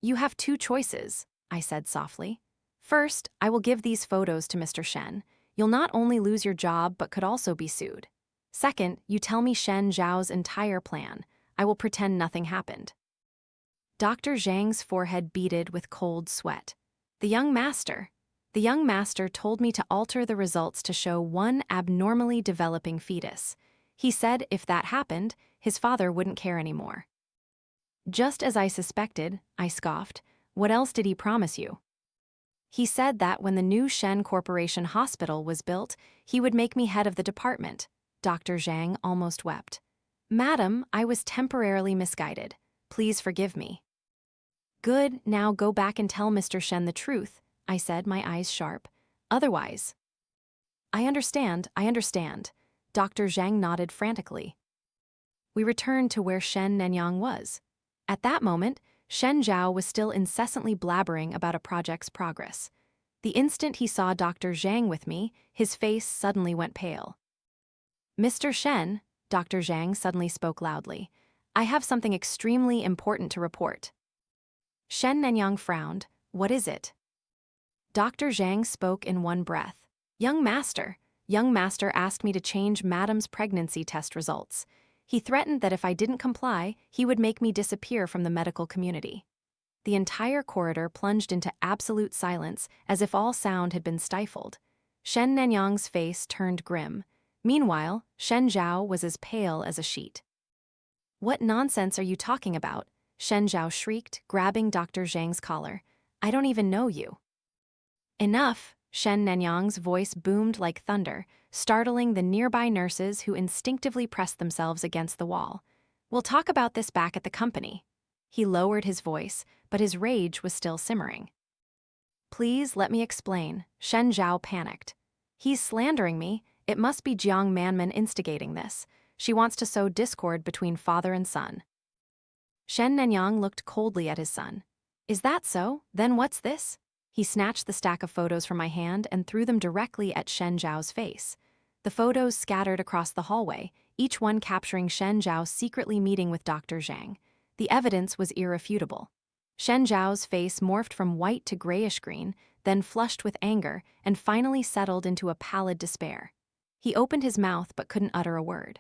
"You have two choices," I said softly. "First, I will give these photos to Mr. Shen. You'll not only lose your job but could also be sued. Second, you tell me Shen Zhao's entire plan. I will pretend nothing happened." Dr. Zhang's forehead beaded with cold sweat. The young master told me to alter the results to show one abnormally developing fetus. He said if that happened, his father wouldn't care anymore. "Just as I suspected," I scoffed. "What else did he promise you?" "He said that when the new Shen Corporation hospital was built, he would make me head of the department." Dr. Zhang almost wept. "Madam, I was temporarily misguided. Please forgive me." "Good, now go back and tell Mr. Shen the truth," I said, my eyes sharp. "Otherwise—" I understand. Dr. Zhang nodded frantically. We returned to where Shen Nanyang was. At that moment, Shen Zhao was still incessantly blabbering about a project's progress. The instant he saw Dr. Zhang with me, his face suddenly went pale. "Mr. Shen," Dr. Zhang suddenly spoke loudly, "I have something extremely important to report." Shen Nanyang frowned. "What is it?" Dr. Zhang spoke in one breath. Young master asked me to change Madam's pregnancy test results. He threatened that if I didn't comply, he would make me disappear from the medical community." The entire corridor plunged into absolute silence, as if all sound had been stifled. Shen Nanyang's face turned grim. Meanwhile, Shen Zhao was as pale as a sheet. "What nonsense are you talking about?" Shen Zhao shrieked, grabbing Dr. Zhang's collar. "I don't even know you." "Enough!" Shen Nanyang's voice boomed like thunder, startling the nearby nurses who instinctively pressed themselves against the wall. "We'll talk about this back at the company." He lowered his voice, but his rage was still simmering. "Please let me explain." Shen Zhao panicked. "He's slandering me. It must be Jiang Manman instigating this. She wants to sow discord between father and son." Shen Nanyang looked coldly at his son. "Is that so? Then what's this?" He snatched the stack of photos from my hand and threw them directly at Shen Zhao's face. The photos scattered across the hallway, each one capturing Shen Zhao secretly meeting with Dr. Zhang. The evidence was irrefutable. Shen Zhao's face morphed from white to grayish green, then flushed with anger, and finally settled into a pallid despair. He opened his mouth but couldn't utter a word.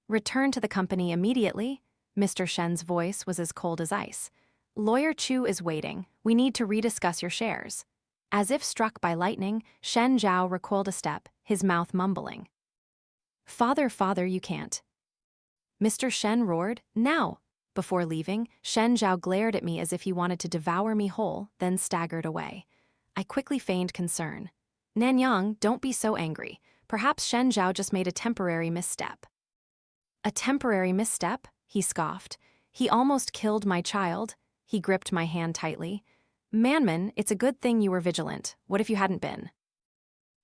"Return to the company immediately." Mr. Shen's voice was as cold as ice. "Lawyer Chu is waiting. We need to rediscuss your shares." As if struck by lightning, Shen Zhao recoiled a step, his mouth mumbling. Father, you can't." Mr. Shen roared, "Now!" Before leaving, Shen Zhao glared at me as if he wanted to devour me whole, then staggered away. I quickly feigned concern. Nanyang, don't be so angry. Perhaps Shen Zhao just made a temporary misstep. A temporary misstep? He scoffed. He almost killed my child. He gripped my hand tightly. Manman, it's a good thing you were vigilant. What if you hadn't been?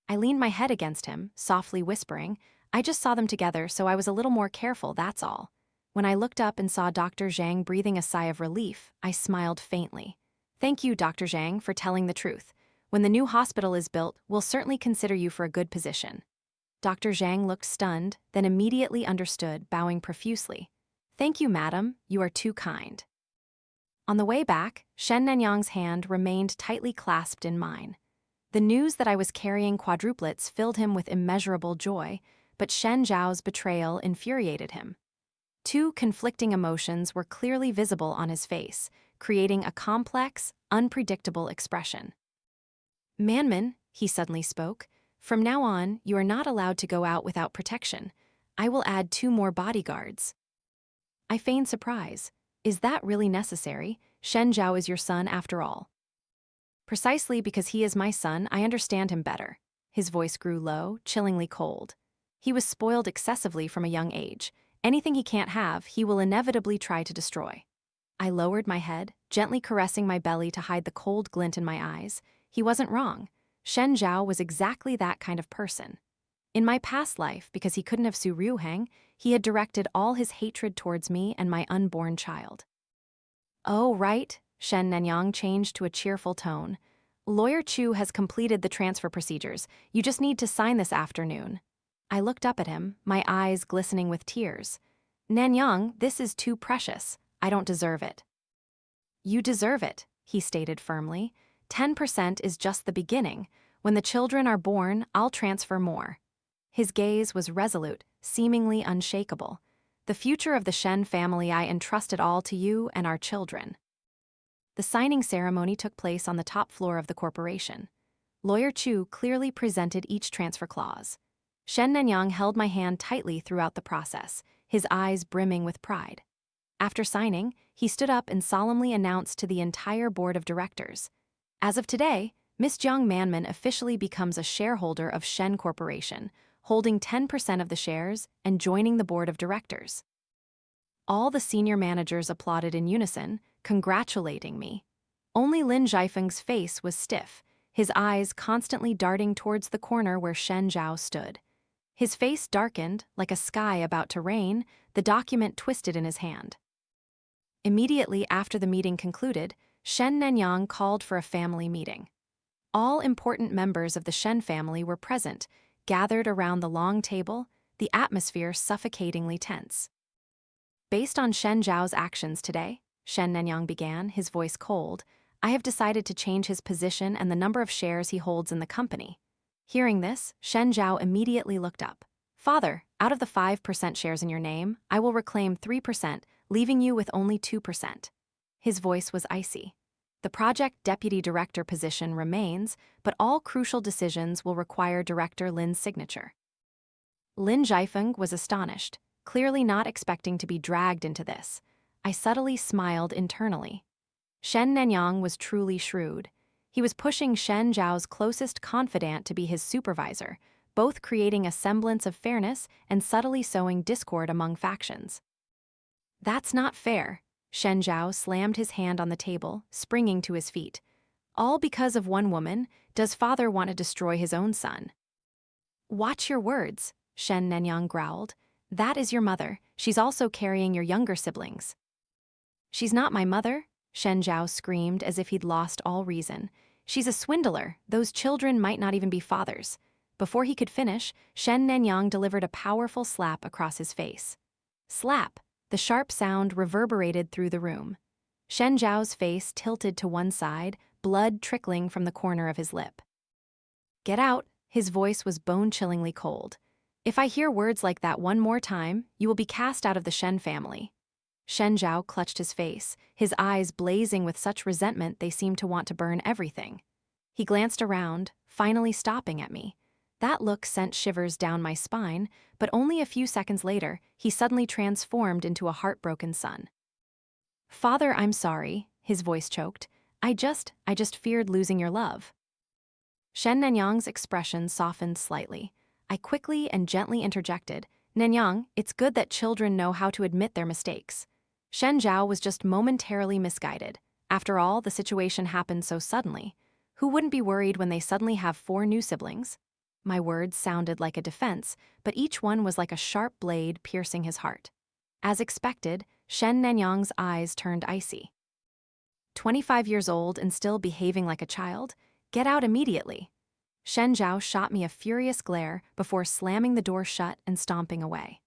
I leaned my head against him, softly whispering. I just saw them together, so I was a little more careful, that's all. When I looked up and saw Dr. Zhang breathing a sigh of relief, I smiled faintly. Thank you, Dr. Zhang, for telling the truth. When the new hospital is built, we'll certainly consider you for a good position. Dr. Zhang looked stunned, then immediately understood, bowing profusely. Thank you, madam. You are too kind. On the way back, Shen Nanyang's hand remained tightly clasped in mine. The news that I was carrying quadruplets filled him with immeasurable joy, but Shen Zhao's betrayal infuriated him. Two conflicting emotions were clearly visible on his face, creating a complex, unpredictable expression. Manman, he suddenly spoke, from now on, you are not allowed to go out without protection. I will add 2 more bodyguards. I feigned surprise. Is that really necessary? Shen Zhao is your son after all. Precisely because he is my son, I understand him better. His voice grew low, chillingly cold. He was spoiled excessively from a young age. Anything he can't have, he will inevitably try to destroy. I lowered my head, gently caressing my belly to hide the cold glint in my eyes. He wasn't wrong. Shen Zhao was exactly that kind of person. In my past life, because he couldn't have Su Ruheng, he had directed all his hatred towards me and my unborn child. Oh, right, Shen Nanyang changed to a cheerful tone. Lawyer Chu has completed the transfer procedures. You just need to sign this afternoon. I looked up at him, my eyes glistening with tears. Nanyang, this is too precious. I don't deserve it. You deserve it, he stated firmly. 10% is just the beginning. When the children are born, I'll transfer more. His gaze was resolute, seemingly unshakable. The future of the Shen family, I entrust it all to you and our children. The signing ceremony took place on the top floor of the corporation. Lawyer Chu clearly presented each transfer clause. Shen Nanyang held my hand tightly throughout the process, his eyes brimming with pride. After signing, he stood up and solemnly announced to the entire board of directors, as of today, Miss Jiang Manman officially becomes a shareholder of Shen Corporation, holding 10% of the shares and joining the board of directors. All the senior managers applauded in unison, congratulating me. Only Lin Zhaifeng's face was stiff, his eyes constantly darting towards the corner where Shen Zhao stood. His face darkened, like a sky about to rain, the document twisted in his hand. Immediately after the meeting concluded, Shen Nanyang called for a family meeting. All important members of the Shen family were present, gathered around the long table, the atmosphere suffocatingly tense. Based on Shen Zhao's actions today, Shen Nanyang began, his voice cold, I have decided to change his position and the number of shares he holds in the company. Hearing this, Shen Zhao immediately looked up. Father, out of the 5% shares in your name, I will reclaim 3%, leaving you with only 2%. His voice was icy. The project deputy director position remains, but all crucial decisions will require Director Lin's signature. Lin Zhaifeng was astonished, clearly not expecting to be dragged into this. I subtly smiled internally. Shen Nanyang was truly shrewd. He was pushing Shen Zhao's closest confidant to be his supervisor, both creating a semblance of fairness and subtly sowing discord among factions. That's not fair. Shen Zhao slammed his hand on the table, springing to his feet. All because of one woman, does father want to destroy his own son? Watch your words, Shen Nanyang growled. That is your mother. She's also carrying your younger siblings. She's not my mother, Shen Zhao screamed as if he'd lost all reason. She's a swindler. Those children might not even be fathers. Before he could finish, Shen Nanyang delivered a powerful slap across his face. Slap! The sharp sound reverberated through the room. Shen Zhao's face tilted to one side, blood trickling from the corner of his lip. Get out, his voice was bone-chillingly cold. If I hear words like that one more time, you will be cast out of the Shen family. Shen Zhao clutched his face, his eyes blazing with such resentment they seemed to want to burn everything. He glanced around, finally stopping at me. That look sent shivers down my spine, but only a few seconds later, he suddenly transformed into a heartbroken son. Father, I'm sorry, his voice choked. I just feared losing your love. Shen Nanyang's expression softened slightly. I quickly and gently interjected, Nanyang, it's good that children know how to admit their mistakes. Shen Zhao was just momentarily misguided. After all, the situation happened so suddenly. Who wouldn't be worried when they suddenly have 4 new siblings? My words sounded like a defense, but each one was like a sharp blade piercing his heart. As expected, Shen Nanyang's eyes turned icy. 25 years old and still behaving like a child? Get out immediately. Shen Zhao shot me a furious glare before slamming the door shut and stomping away.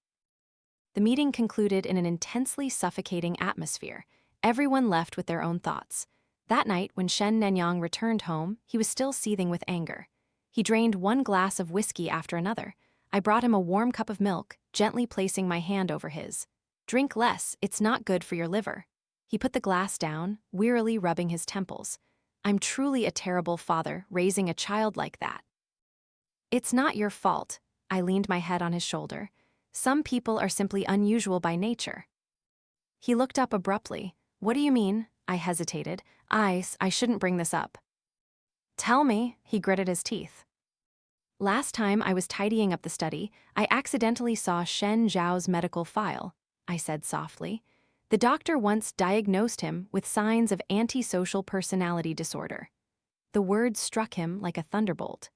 The meeting concluded in an intensely suffocating atmosphere. Everyone left with their own thoughts. That night, when Shen Nanyang returned home, he was still seething with anger. He drained 1 glass of whiskey after another. I brought him a warm cup of milk, gently placing my hand over his. Drink less, it's not good for your liver. He put the glass down, wearily rubbing his temples. I'm truly a terrible father, raising a child like that. It's not your fault. I leaned my head on his shoulder. Some people are simply unusual by nature. He looked up abruptly. What do you mean? I hesitated. I shouldn't bring this up. Tell me, he gritted his teeth. Last time I was tidying up the study, I accidentally saw Shen Zhao's medical file, I said softly. The doctor once diagnosed him with signs of antisocial personality disorder. The words struck him like a thunderbolt.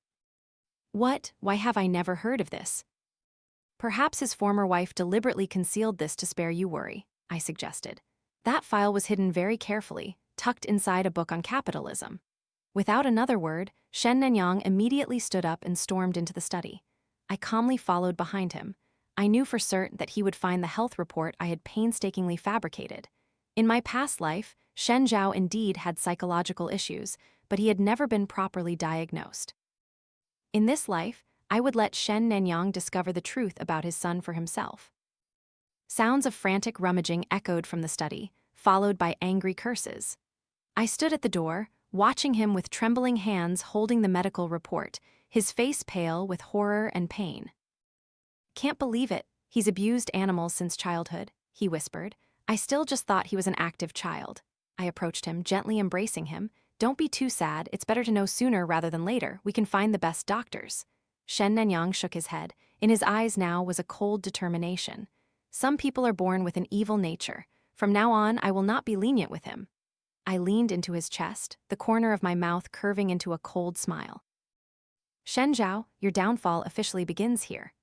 What? Why have I never heard of this? Perhaps his former wife deliberately concealed this to spare you worry, I suggested. That file was hidden very carefully, tucked inside a book on capitalism. Without another word, Shen Nanyang immediately stood up and stormed into the study. I calmly followed behind him. I knew for certain that he would find the health report I had painstakingly fabricated. In my past life, Shen Zhao indeed had psychological issues, but he had never been properly diagnosed. In this life, I would let Shen Nanyang discover the truth about his son for himself. Sounds of frantic rummaging echoed from the study, followed by angry curses. I stood at the door, watching him with trembling hands holding the medical report, his face pale with horror and pain. Can't believe it, he's abused animals since childhood, he whispered. I still just thought he was an active child. I approached him, gently embracing him. Don't be too sad, it's better to know sooner rather than later. We can find the best doctors. Shen Nanyang shook his head. In his eyes now was a cold determination. Some people are born with an evil nature. From now on, I will not be lenient with him. I leaned into his chest, the corner of my mouth curving into a cold smile. Shen Zhao, your downfall officially begins here.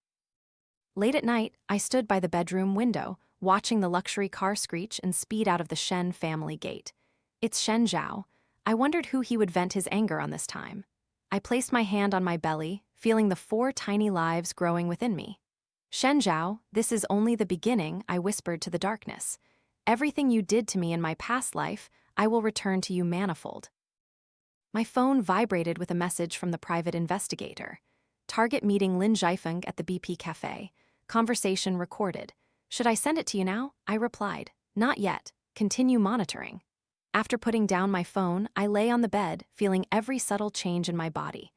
Late at night, I stood by the bedroom window, watching the luxury car screech and speed out of the Shen family gate. It's Shen Zhao. I wondered who he would vent his anger on this time. I placed my hand on my belly, feeling the 4 tiny lives growing within me. Shen Zhao, this is only the beginning, I whispered to the darkness. Everything you did to me in my past life, I will return to you manifold. My phone vibrated with a message from the private investigator. Target meeting Lin Zhaifeng at the BP cafe. Conversation recorded. Should I send it to you now? I replied. Not yet. Continue monitoring. After putting down my phone, I lay on the bed, feeling every subtle change in my body.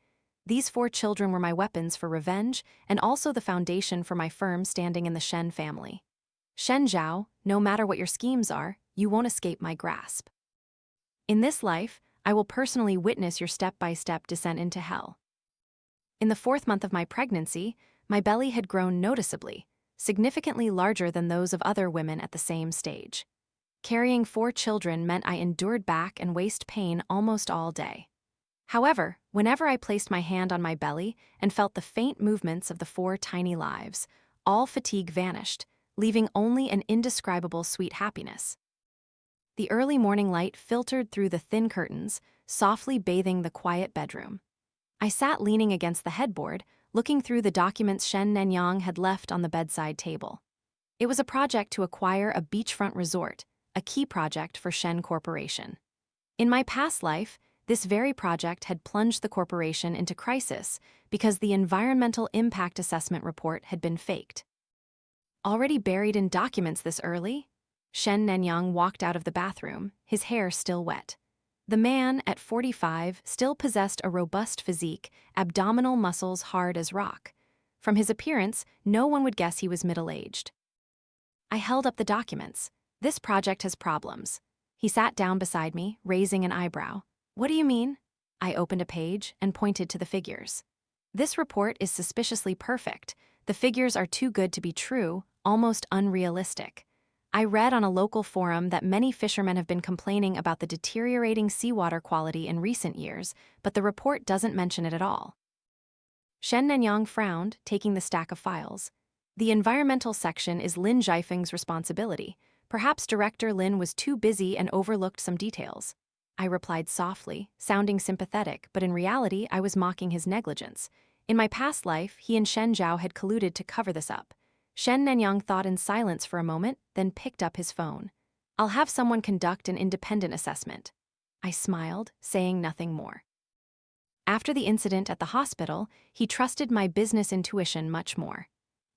These 4 children were my weapons for revenge and also the foundation for my firm standing in the Shen family. Shen Zhao, no matter what your schemes are, you won't escape my grasp. In this life, I will personally witness your step-by-step descent into hell. In the 4th month of my pregnancy, my belly had grown noticeably, significantly larger than those of other women at the same stage. Carrying 4 children meant I endured back and waist pain almost all day. However, whenever I placed my hand on my belly and felt the faint movements of the 4 tiny lives, all fatigue vanished, leaving only an indescribable sweet happiness. The early morning light filtered through the thin curtains, softly bathing the quiet bedroom. I sat leaning against the headboard, looking through the documents Shen Nanyang had left on the bedside table. It was a project to acquire a beachfront resort, a key project for Shen Corporation. In my past life, this very project had plunged the corporation into crisis because the environmental impact assessment report had been faked. Already buried in documents this early? Shen Nanyang walked out of the bathroom, his hair still wet. The man, at 45, still possessed a robust physique, abdominal muscles hard as rock. From his appearance, no one would guess he was middle-aged. I held up the documents. This project has problems. He sat down beside me, raising an eyebrow. What do you mean? I opened a page and pointed to the figures. This report is suspiciously perfect. The figures are too good to be true, almost unrealistic. I read on a local forum that many fishermen have been complaining about the deteriorating seawater quality in recent years, but the report doesn't mention it at all. Shen Nanyang frowned, taking the stack of files. The environmental section is Lin Zhaifeng's responsibility. Perhaps Director Lin was too busy and overlooked some details. I replied softly, sounding sympathetic, but in reality I was mocking his negligence. In my past life, he and Shen Zhao had colluded to cover this up. Shen Nanyang thought in silence for a moment, then picked up his phone. I'll have someone conduct an independent assessment. I smiled, saying nothing more. After the incident at the hospital, he trusted my business intuition much more.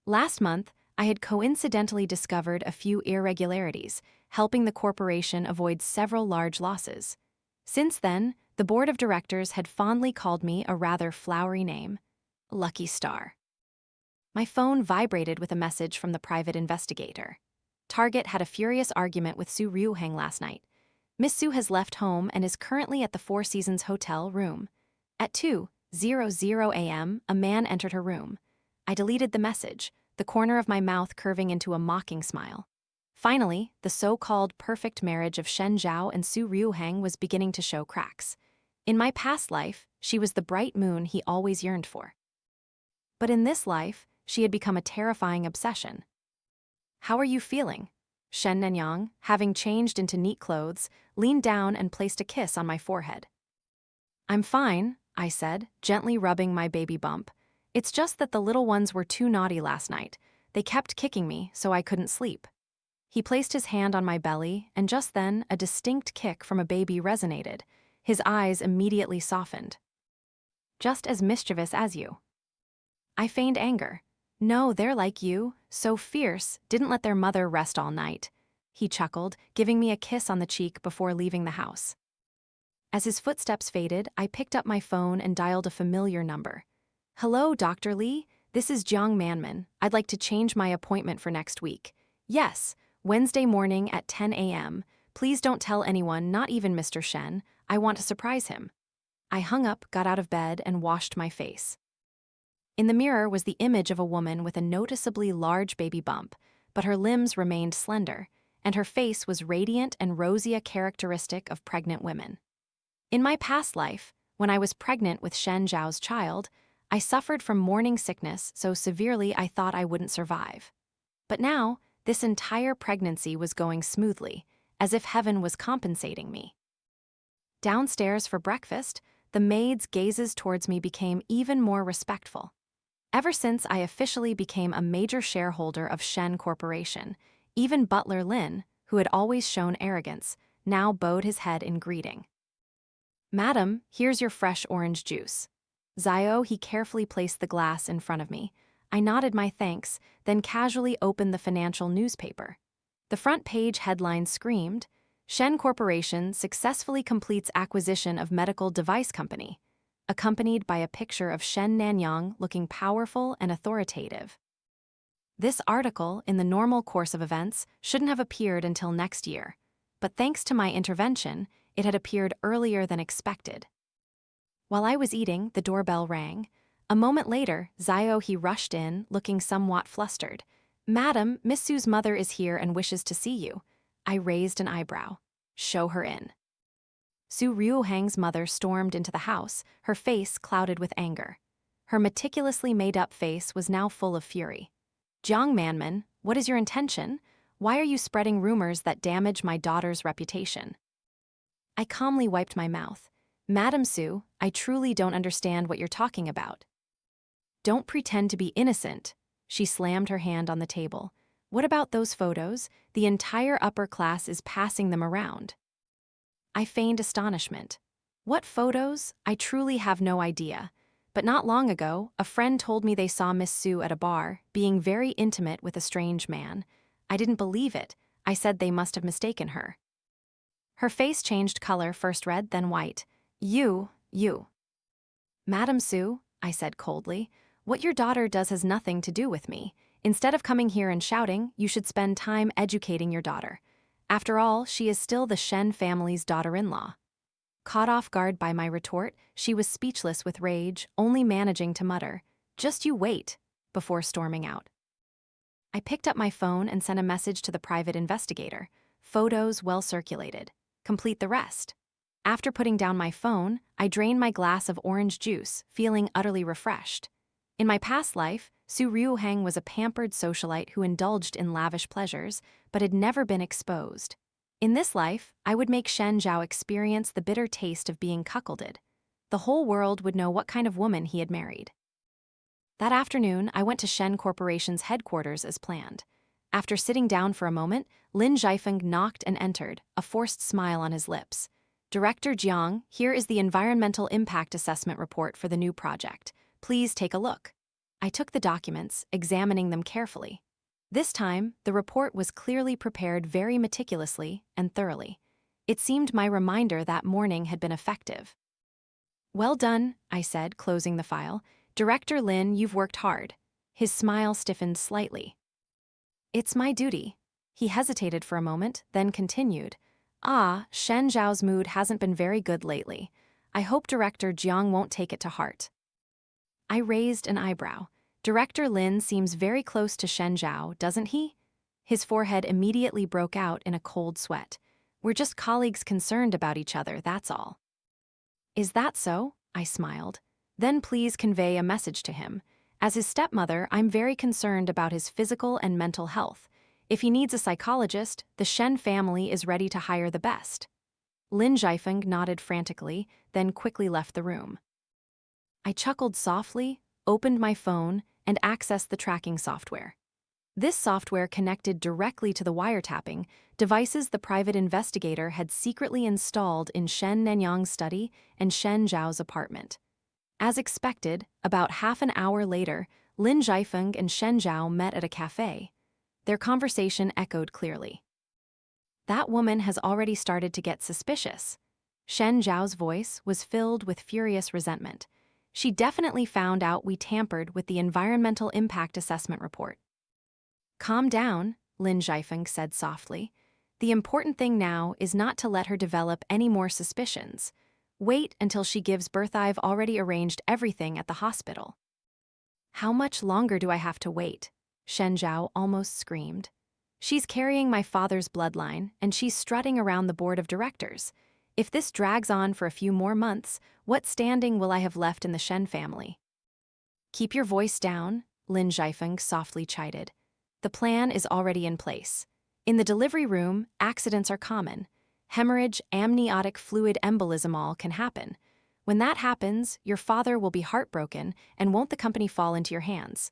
Last month, I had coincidentally discovered a few irregularities, helping the corporation avoid several large losses. Since then, the board of directors had fondly called me a rather flowery name, Lucky Star. My phone vibrated with a message from the private investigator. Target had a furious argument with Su Ryuhang last night. Miss Su has left home and is currently at the Four Seasons Hotel room. At 2:00 a.m., a man entered her room. I deleted the message, the corner of my mouth curving into a mocking smile. Finally, the so-called perfect marriage of Shen Zhao and Su Ryuhang was beginning to show cracks. In my past life, she was the bright moon he always yearned for. But in this life, she had become a terrifying obsession. "How are you feeling?" Shen Nanyang, having changed into neat clothes, leaned down and placed a kiss on my forehead. "I'm fine," I said, gently rubbing my baby bump. "It's just that the little ones were too naughty last night. They kept kicking me, so I couldn't sleep." He placed his hand on my belly, and just then, a distinct kick from a baby resonated. His eyes immediately softened. "Just as mischievous as you." I feigned anger. "No, they're like you, so fierce, didn't let their mother rest all night." He chuckled, giving me a kiss on the cheek before leaving the house. As his footsteps faded, I picked up my phone and dialed a familiar number. "Hello, Dr. Lee, this is Jiang Manman. I'd like to change my appointment for next week." "Yes, Wednesday morning at 10 a.m. Please don't tell anyone, not even Mr. Shen. I want to surprise him." I hung up, got out of bed, and washed my face. In the mirror was the image of a woman with a noticeably large baby bump, but her limbs remained slender, and her face was radiant and rosy, a characteristic of pregnant women. In my past life, when I was pregnant with Shen Zhao's child, I suffered from morning sickness so severely I thought I wouldn't survive. But now, this entire pregnancy was going smoothly, as if heaven was compensating me. Downstairs for breakfast, the maid's gazes towards me became even more respectful. Ever since I officially became a major shareholder of Shen Corporation, even Butler Lin, who had always shown arrogance, now bowed his head in greeting. "Madam, here's your fresh orange juice." He carefully placed the glass in front of me. I nodded my thanks, then casually opened the financial newspaper. The front page headline screamed, "Shen Corporation successfully completes acquisition of medical device company," accompanied by a picture of Shen Nanyang looking powerful and authoritative. This article, in the normal course of events, shouldn't have appeared until next year, but thanks to my intervention, it had appeared earlier than expected. While I was eating, the doorbell rang. A moment later, he rushed in, looking somewhat flustered. "Madam, Miss Su's mother is here and wishes to see you." I raised an eyebrow. "Show her in." Su Ryuhang's mother stormed into the house, her face clouded with anger. Her meticulously made-up face was now full of fury. "Jiang Manman, what is your intention? Why are you spreading rumors that damage my daughter's reputation?" I calmly wiped my mouth. "Madam Su, I truly don't understand what you're talking about." "Don't pretend to be innocent." She slammed her hand on the table. "What about those photos? The entire upper class is passing them around." I feigned astonishment. "What photos? I truly have no idea. But not long ago, a friend told me they saw Miss Su at a bar, being very intimate with a strange man. I didn't believe it. I said they must have mistaken her." Her face changed color, first red, then white. You. "Madam Su," I said coldly, "what your daughter does has nothing to do with me. Instead of coming here and shouting, you should spend time educating your daughter. After all, she is still the Shen family's daughter-in-law." Caught off guard by my retort, she was speechless with rage, only managing to mutter, "Just you wait," before storming out. I picked up my phone and sent a message to the private investigator. Photos well circulated. Complete the rest. After putting down my phone, I drained my glass of orange juice, feeling utterly refreshed. In my past life, Su Ryuhang was a pampered socialite who indulged in lavish pleasures, but had never been exposed. In this life, I would make Shen Zhao experience the bitter taste of being cuckolded. The whole world would know what kind of woman he had married. That afternoon, I went to Shen Corporation's headquarters as planned. After sitting down for a moment, Lin Zhaifeng knocked and entered, a forced smile on his lips. "Director Jiang, here is the Environmental Impact Assessment Report for the new project. Please take a look." I took the documents, examining them carefully. This time, the report was clearly prepared very meticulously and thoroughly. It seemed my reminder that morning had been effective. "Well done," I said, closing the file. "Director Lin, you've worked hard." His smile stiffened slightly. "It's my duty." He hesitated for a moment, then continued. Shen Zhao's mood hasn't been very good lately. I hope Director Jiang won't take it to heart." I raised an eyebrow. "Director Lin seems very close to Shen Zhao, doesn't he?" His forehead immediately broke out in a cold sweat. "We're just colleagues concerned about each other, that's all." "Is that so?" I smiled. "Then please convey a message to him. As his stepmother, I'm very concerned about his physical and mental health. If he needs a psychologist, the Shen family is ready to hire the best." Lin Zhaifeng nodded frantically, then quickly left the room. I chuckled softly, opened my phone, and accessed the tracking software. This software connected directly to the wiretapping devices the private investigator had secretly installed in Shen Nanyang's study and Shen Zhao's apartment. As expected, about half an hour later, Lin Zhaifeng and Shen Zhao met at a cafe. Their conversation echoed clearly. "That woman has already started to get suspicious." Shen Zhao's voice was filled with furious resentment. "She definitely found out we tampered with the Environmental Impact Assessment Report." "Calm down," Lin Zhaifeng said softly. "The important thing now is not to let her develop any more suspicions. Wait until she gives birth. I've already arranged everything at the hospital." "How much longer do I have to wait?" Shen Zhao almost screamed. "She's carrying my father's bloodline, and she's strutting around the board of directors. If this drags on for a few more months, what standing will I have left in the Shen family?" "Keep your voice down," Lin Zhaifeng softly chided. "The plan is already in place. In the delivery room, accidents are common. Hemorrhage, amniotic fluid embolism, all can happen. When that happens, your father will be heartbroken, and won't the company fall into your hands?"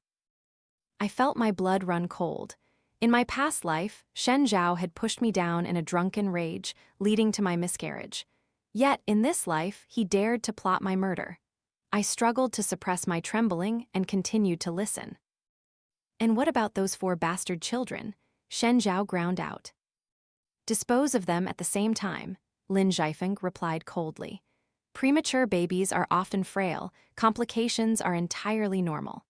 I felt my blood run cold. In my past life, Shen Zhao had pushed me down in a drunken rage, leading to my miscarriage. Yet, in this life, he dared to plot my murder. I struggled to suppress my trembling and continued to listen. "And what about those 4 bastard children?" Shen Zhao ground out. "Dispose of them at the same time," Lin Zhaifeng replied coldly. "Premature babies are often frail, complications are entirely normal."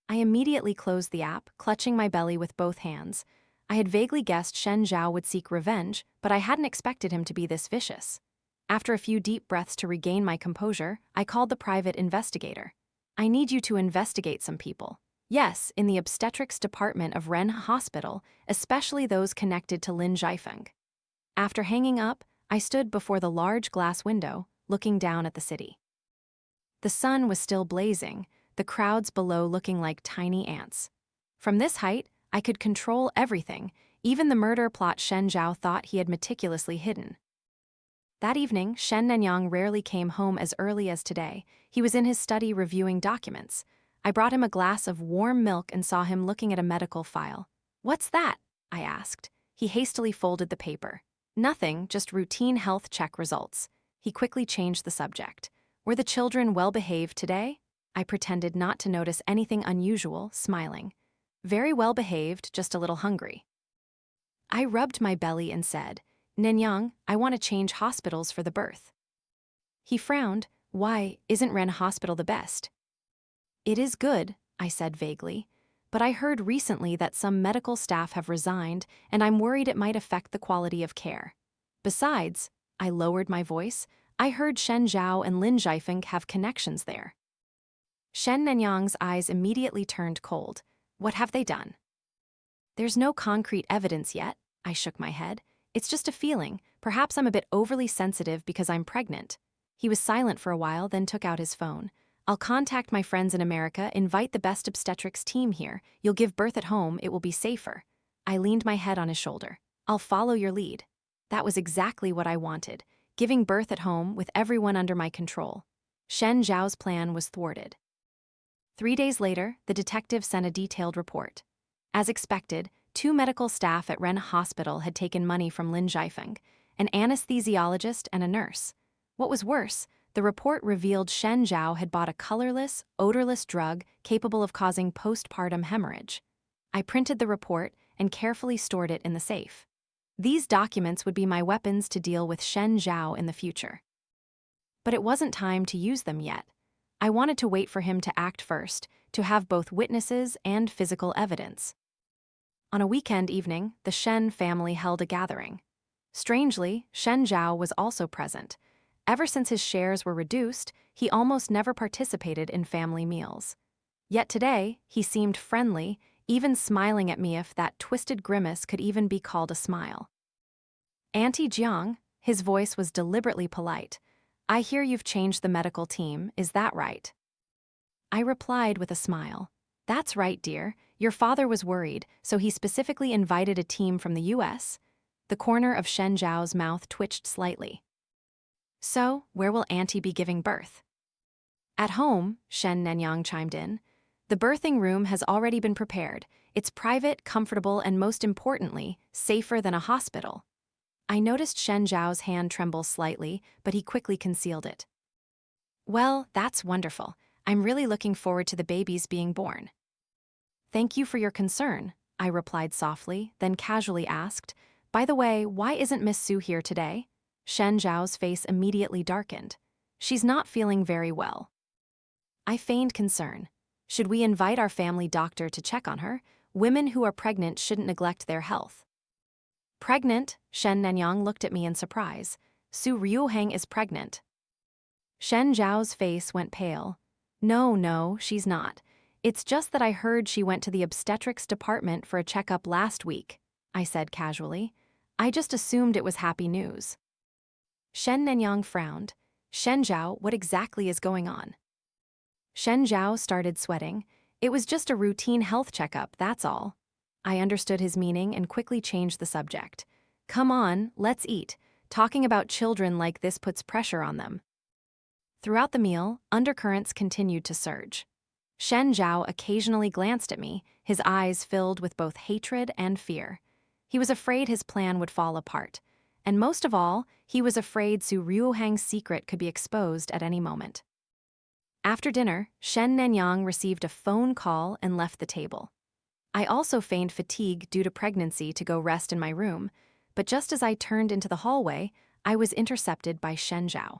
I immediately closed the app, clutching my belly with both hands. I had vaguely guessed Shen Zhao would seek revenge, but I hadn't expected him to be this vicious. After a few deep breaths to regain my composure, I called the private investigator. "I need you to investigate some people. Yes, in the obstetrics department of Ren Hospital, especially those connected to Lin Zhaifeng." After hanging up, I stood before the large glass window, looking down at the city. The sun was still blazing, the crowds below looking like tiny ants. From this height, I could control everything, even the murder plot Shen Zhao thought he had meticulously hidden. That evening, Shen Nanyang rarely came home as early as today. He was in his study reviewing documents. I brought him a glass of warm milk and saw him looking at a medical file. "What's that?" I asked. He hastily folded the paper. "Nothing, just routine health check results." He quickly changed the subject. "Were the children well behaved today?" I pretended not to notice anything unusual, smiling. "Very well behaved, just a little hungry." I rubbed my belly and said, "Nanyang, I want to change hospitals for the birth." He frowned. "Why, isn't Ren Hospital the best?" "It is good," I said vaguely, "but I heard recently that some medical staff have resigned, and I'm worried it might affect the quality of care. Besides," I lowered my voice, I heard Shen Zhao and Lin Zhaifeng have connections there. Shen Nenyang's eyes immediately turned cold. What have they done? There's no concrete evidence yet, I shook my head. It's just a feeling. Perhaps I'm a bit overly sensitive because I'm pregnant. He was silent for a while, then took out his phone. I'll contact my friends in America, invite the best obstetrics team here. You'll give birth at home, it will be safer. I leaned my head on his shoulder. I'll follow your lead. That was exactly what I wanted, giving birth at home with everyone under my control. Shen Zhao's plan was thwarted. 3 days later, the detective sent a detailed report. As expected, 2 medical staff at Ren Hospital had taken money from Lin Zhaifeng, an anesthesiologist and a nurse. What was worse, the report revealed Shen Zhao had bought a colorless, odorless drug capable of causing postpartum hemorrhage. I printed the report and carefully stored it in the safe. These documents would be my weapons to deal with Shen Zhao in the future. But it wasn't time to use them yet. I wanted to wait for him to act first, to have both witnesses and physical evidence. On a weekend evening, the Shen family held a gathering. Strangely, Shen Zhao was also present. Ever since his shares were reduced, he almost never participated in family meals. Yet today, he seemed friendly, even smiling at me, if that twisted grimace could even be called a smile. Auntie Jiang, his voice was deliberately polite. I hear you've changed the medical team, is that right? I replied with a smile. That's right, dear. Your father was worried, so he specifically invited a team from the US. The corner of Shen Zhao's mouth twitched slightly. So, where will Auntie be giving birth? At home, Shen Nenyang chimed in. The birthing room has already been prepared. It's private, comfortable, and most importantly, safer than a hospital. I noticed Shen Zhao's hand tremble slightly, but he quickly concealed it. Well, that's wonderful. I'm really looking forward to the babies being born. Thank you for your concern, I replied softly, then casually asked, by the way, why isn't Miss Su here today? Shen Zhao's face immediately darkened. She's not feeling very well. I feigned concern. Should we invite our family doctor to check on her? Women who are pregnant shouldn't neglect their health. Pregnant? Shen Nenyang looked at me in surprise. Su Ryuhang is pregnant. Shen Zhao's face went pale. No, she's not. It's just that I heard she went to the obstetrics department for a checkup last week, I said casually. I just assumed it was happy news. Shen Nenyang frowned. Shen Zhao, what exactly is going on? Shen Zhao started sweating. It was just a routine health checkup, that's all. I understood his meaning and quickly changed the subject. Come on, let's eat. Talking about children like this puts pressure on them. Throughout the meal, undercurrents continued to surge. Shen Zhao occasionally glanced at me, his eyes filled with both hatred and fear. He was afraid his plan would fall apart. And most of all, he was afraid Su Ryuhang's secret could be exposed at any moment. After dinner, Shen Nenyang received a phone call and left the table. I also feigned fatigue due to pregnancy to go rest in my room, but just as I turned into the hallway, I was intercepted by Shen Zhao.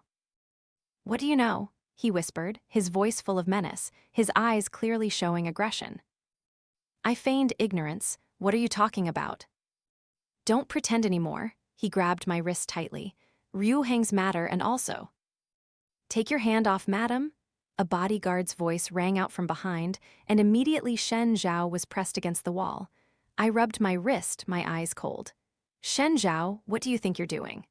What do you know? He whispered, his voice full of menace, his eyes clearly showing aggression. I feigned ignorance. What are you talking about? Don't pretend anymore. He grabbed my wrist tightly. Ryuhang's matter and also. Take your hand off, madam. A bodyguard's voice rang out from behind, and immediately Shen Zhao was pressed against the wall. I rubbed my wrist, my eyes cold. Shen Zhao, what do you think you're doing?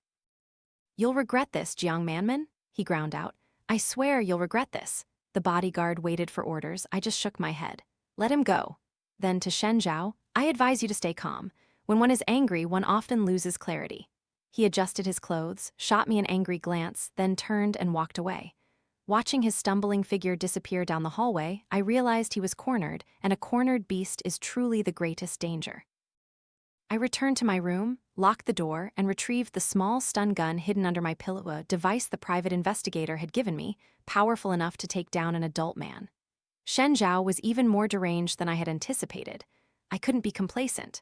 You'll regret this, Jiang Manman, he ground out. I swear you'll regret this. The bodyguard waited for orders. I just shook my head. Let him go. Then to Shen Zhao, I advise you to stay calm. When one is angry, one often loses clarity. He adjusted his clothes, shot me an angry glance, then turned and walked away. Watching his stumbling figure disappear down the hallway, I realized he was cornered, and a cornered beast is truly the greatest danger. I returned to my room, locked the door, and retrieved the small stun gun hidden under my pillow, a device the private investigator had given me, powerful enough to take down an adult man. Shen Zhao was even more deranged than I had anticipated. I couldn't be complacent.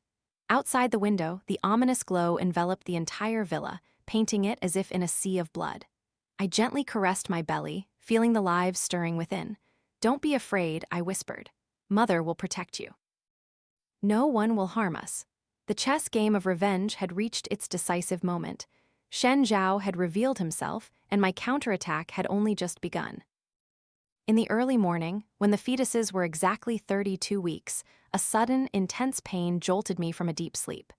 Outside the window, the ominous glow enveloped the entire villa, painting it as if in a sea of blood. I gently caressed my belly, feeling the lives stirring within. Don't be afraid, I whispered. Mother will protect you. No one will harm us. The chess game of revenge had reached its decisive moment. Shen Zhao had revealed himself, and my counterattack had only just begun. In the early morning, when the fetuses were exactly 32 weeks, a sudden, intense pain jolted me from a deep sleep.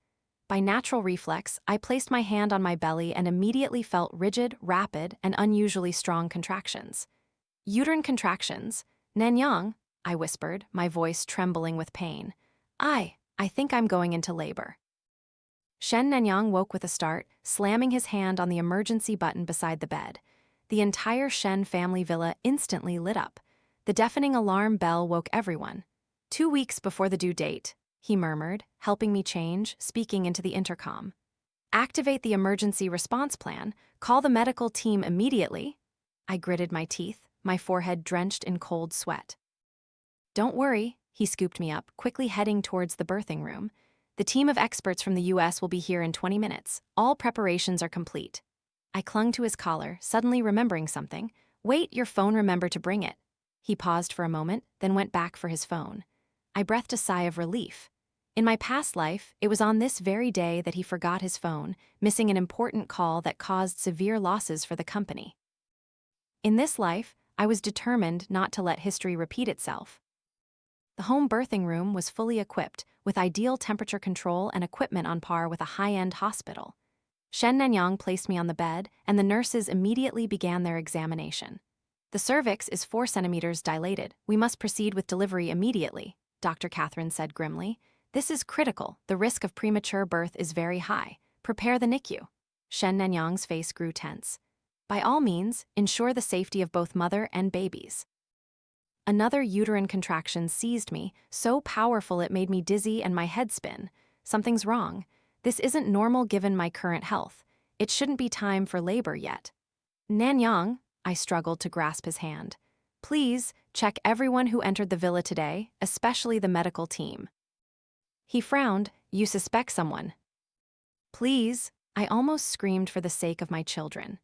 By natural reflex, I placed my hand on my belly and immediately felt rigid, rapid, and unusually strong contractions. Uterine contractions. Nanyang, I whispered, my voice trembling with pain. I think I'm going into labor. Shen Nanyang woke with a start, slamming his hand on the emergency button beside the bed. The entire Shen family villa instantly lit up. The deafening alarm bell woke everyone. 2 weeks before the due date, he murmured, helping me change, speaking into the intercom. Activate the emergency response plan. Call the medical team immediately. I gritted my teeth, my forehead drenched in cold sweat. Don't worry, he scooped me up, quickly heading towards the birthing room. The team of experts from the US will be here in 20 minutes. All preparations are complete. I clung to his collar, suddenly remembering something. Wait, your phone, remember to bring it. He paused for a moment, then went back for his phone. I breathed a sigh of relief. In my past life, it was on this very day that he forgot his phone, missing an important call that caused severe losses for the company. In this life, I was determined not to let history repeat itself. The home birthing room was fully equipped, with ideal temperature control and equipment on par with a high-end hospital. Shen Nanyang placed me on the bed, and the nurses immediately began their examination. The cervix is 4 centimeters dilated. We must proceed with delivery immediately, Dr. Catherine said grimly. This is critical. The risk of premature birth is very high. Prepare the NICU. Shen Nanyang's face grew tense. By all means, ensure the safety of both mother and babies. Another uterine contraction seized me, so powerful it made me dizzy and my head spin. Something's wrong. This isn't normal given my current health. It shouldn't be time for labor yet. Nanyang, I struggled to grasp his hand. Please, check everyone who entered the villa today, especially the medical team. He frowned. You suspect someone? Please, I almost screamed for the sake of my children.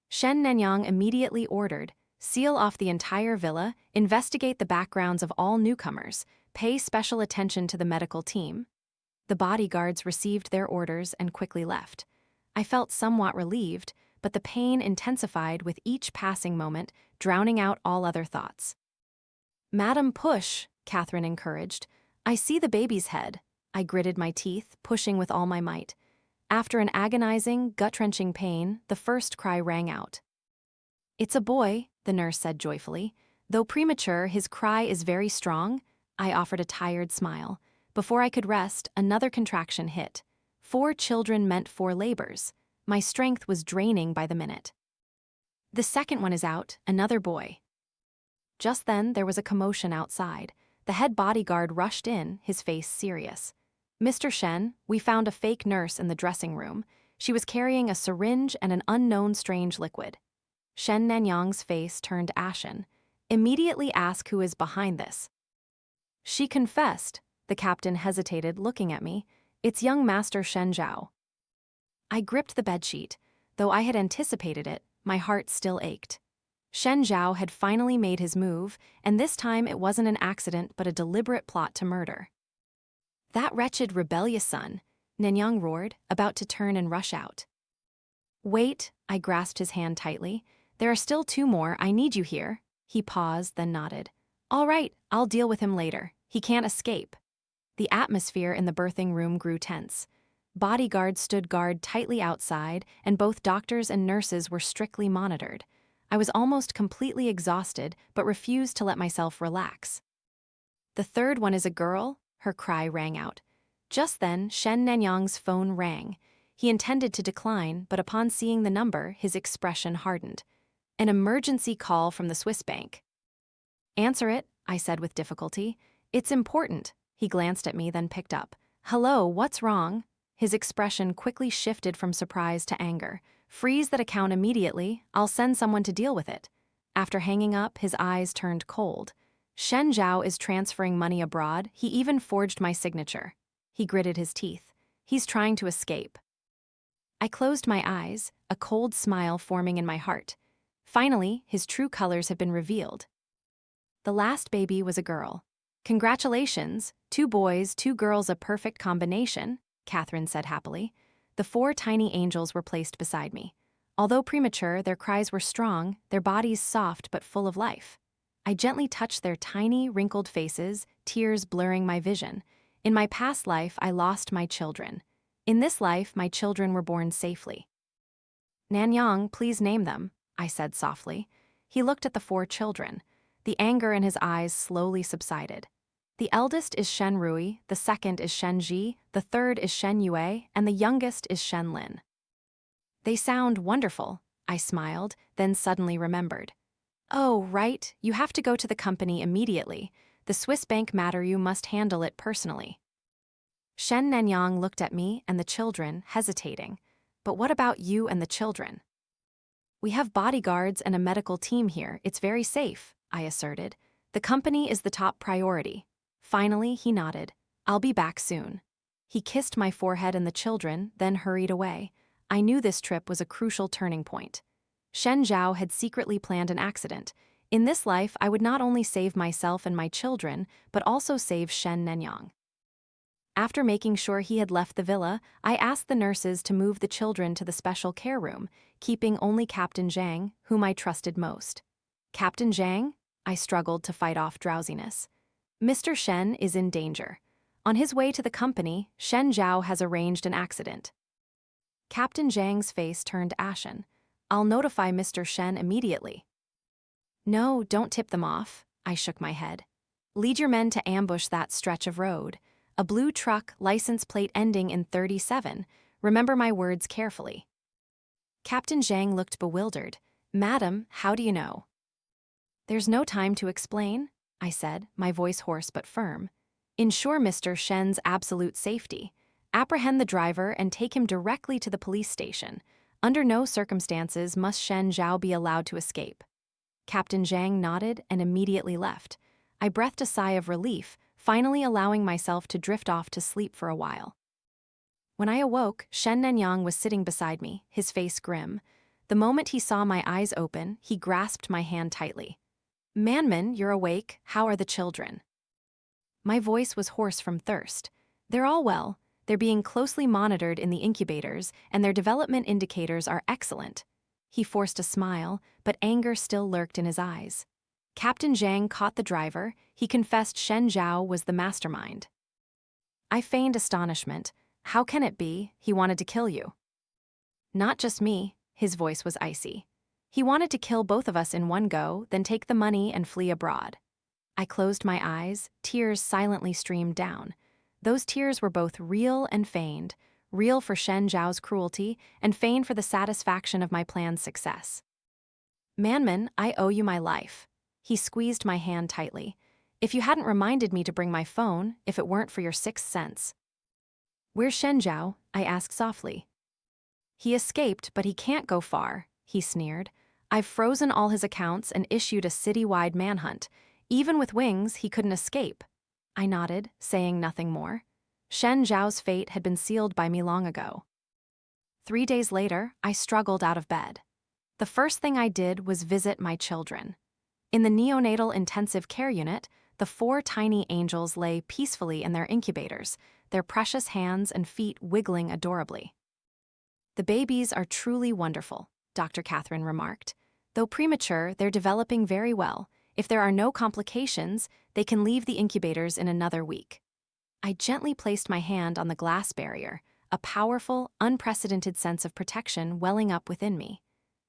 Shen Nanyang immediately ordered, seal off the entire villa, investigate the backgrounds of all newcomers, pay special attention to the medical team. The bodyguards received their orders and quickly left. I felt somewhat relieved, but the pain intensified with each passing moment, drowning out all other thoughts. Madam, push, Catherine encouraged. I see the baby's head. I gritted my teeth, pushing with all my might. After an agonizing, gut-wrenching pain, the first cry rang out. It's a boy, the nurse said joyfully. Though premature, his cry is very strong. I offered a tired smile. Before I could rest, another contraction hit. 4 children meant 4 labors. My strength was draining by the minute. The second one is out, another boy. Just then, there was a commotion outside. The head bodyguard rushed in, his face serious. Mr. Shen, we found a fake nurse in the dressing room. She was carrying a syringe and an unknown strange liquid. Shen Nanyang's face turned ashen. Immediately ask who is behind this. She confessed. The captain hesitated, looking at me. It's young Master Shen Zhao. I gripped the bedsheet. Though I had anticipated it, my heart still ached. Shen Zhao had finally made his move, and this time it wasn't an accident but a deliberate plot to murder. That wretched, rebellious son, Nanyang roared, about to turn and rush out. Wait, I grasped his hand tightly. There are still 2 more, I need you here. He paused, then nodded. All right, I'll deal with him later. He can't escape. The atmosphere in the birthing room grew tense. Bodyguards stood guard tightly outside, and both doctors and nurses were strictly monitored. I was almost completely exhausted, but refused to let myself relax. The third one is a girl, her cry rang out. Just then, Shen Nanyang's phone rang. He intended to decline, but upon seeing the number, his expression hardened. An emergency call from the Swiss bank. Answer it, I said with difficulty. It's important. He glanced at me, then picked up. Hello, what's wrong? His expression quickly shifted from surprise to anger. Freeze that account immediately. I'll send someone to deal with it. After hanging up, his eyes turned cold. Shen Zhao is transferring money abroad. He even forged my signature. He gritted his teeth. He's trying to escape. I closed my eyes, a cold smile forming in my heart. Finally, his true colors had been revealed. The last baby was a girl. Congratulations, 2 boys, 2 girls, a perfect combination, Catherine said happily. the 4 tiny angels were placed beside me. Although premature, their cries were strong, their bodies soft but full of life. I gently touched their tiny, wrinkled faces, tears blurring my vision. In my past life, I lost my children. In this life, my children were born safely. Nanyang, please name them, I said softly. He looked at the 4 children. The anger in his eyes slowly subsided. The eldest is Shen Rui, the second is Shen Ji, the third is Shen Yue, and the youngest is Shen Lin. They sound wonderful, I smiled, then suddenly remembered. Oh, right, you have to go to the company immediately. The Swiss bank matter, you must handle it personally. Shen Nanyang looked at me and the children, hesitating. But what about you and the children? We have bodyguards and a medical team here, it's very safe, I asserted. The company is the top priority. Finally, he nodded. I'll be back soon. He kissed my forehead and the children, then hurried away. I knew this trip was a crucial turning point. Shen Zhao had secretly planned an accident. In this life, I would not only save myself and my children, but also save Shen Nanyang. After making sure he had left the villa, I asked the nurses to move the children to the special care room, keeping only Captain Zhang, whom I trusted most. Captain Zhang? I struggled to fight off drowsiness. Mr. Shen is in danger. On his way to the company, Shen Zhao has arranged an accident. Captain Zhang's face turned ashen. I'll notify Mr. Shen immediately. No, don't tip them off, I shook my head. Lead your men to ambush that stretch of road. A blue truck, license plate ending in 37. Remember my words carefully. Captain Zhang looked bewildered. Madam, how do you know? There's no time to explain, I said, my voice hoarse but firm. Ensure Mr. Shen's absolute safety. Apprehend the driver and take him directly to the police station. Under no circumstances must Shen Zhao be allowed to escape. Captain Zhang nodded and immediately left. I breathed a sigh of relief, finally allowing myself to drift off to sleep for a while. When I awoke, Shen Nanyang was sitting beside me, his face grim. The moment he saw my eyes open, he grasped my hand tightly. Manman, you're awake. How are the children? My voice was hoarse from thirst. They're all well. They're being closely monitored in the incubators, and their development indicators are excellent. He forced a smile, but anger still lurked in his eyes. Captain Zhang caught the driver. He confessed Shen Zhao was the mastermind. I feigned astonishment. How can it be? He wanted to kill you. Not just me. His voice was icy. He wanted to kill both of us in one go, then take the money and flee abroad. I closed my eyes. Tears silently streamed down. Those tears were both real and feigned, real for Shen Zhao's cruelty and feigned for the satisfaction of my plan's success. Manman, I owe you my life. He squeezed my hand tightly. If you hadn't reminded me to bring my phone, if it weren't for your 6th sense. Where's Shen Zhao? I asked softly. He escaped, but he can't go far, he sneered. I've frozen all his accounts and issued a citywide manhunt. Even with wings, he couldn't escape. I nodded, saying nothing more. Shen Zhao's fate had been sealed by me long ago. 3 days later, I struggled out of bed. The first thing I did was visit my children. In the neonatal intensive care unit, the 4 tiny angels lay peacefully in their incubators, their precious hands and feet wiggling adorably. The babies are truly wonderful, Dr. Catherine remarked. Though premature, they're developing very well. If there are no complications, they can leave the incubators in another week. I gently placed my hand on the glass barrier, a powerful, unprecedented sense of protection welling up within me.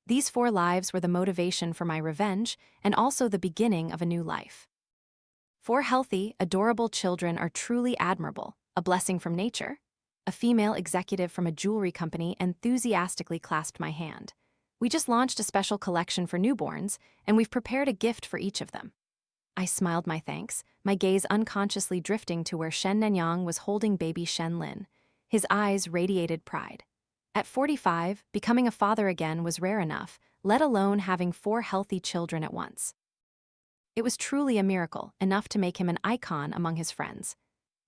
These 4 lives were the motivation for my revenge and also the beginning of a new life. 4 healthy, adorable children are truly admirable, a blessing from nature. A female executive from a jewelry company enthusiastically clasped my hand. We just launched a special collection for newborns, and we've prepared a gift for each of them. I smiled my thanks, my gaze unconsciously drifting to where Shen Nanyang was holding baby Shen Lin. His eyes radiated pride. At 45, becoming a father again was rare enough, let alone having 4 healthy children at once. It was truly a miracle, enough to make him an icon among his friends.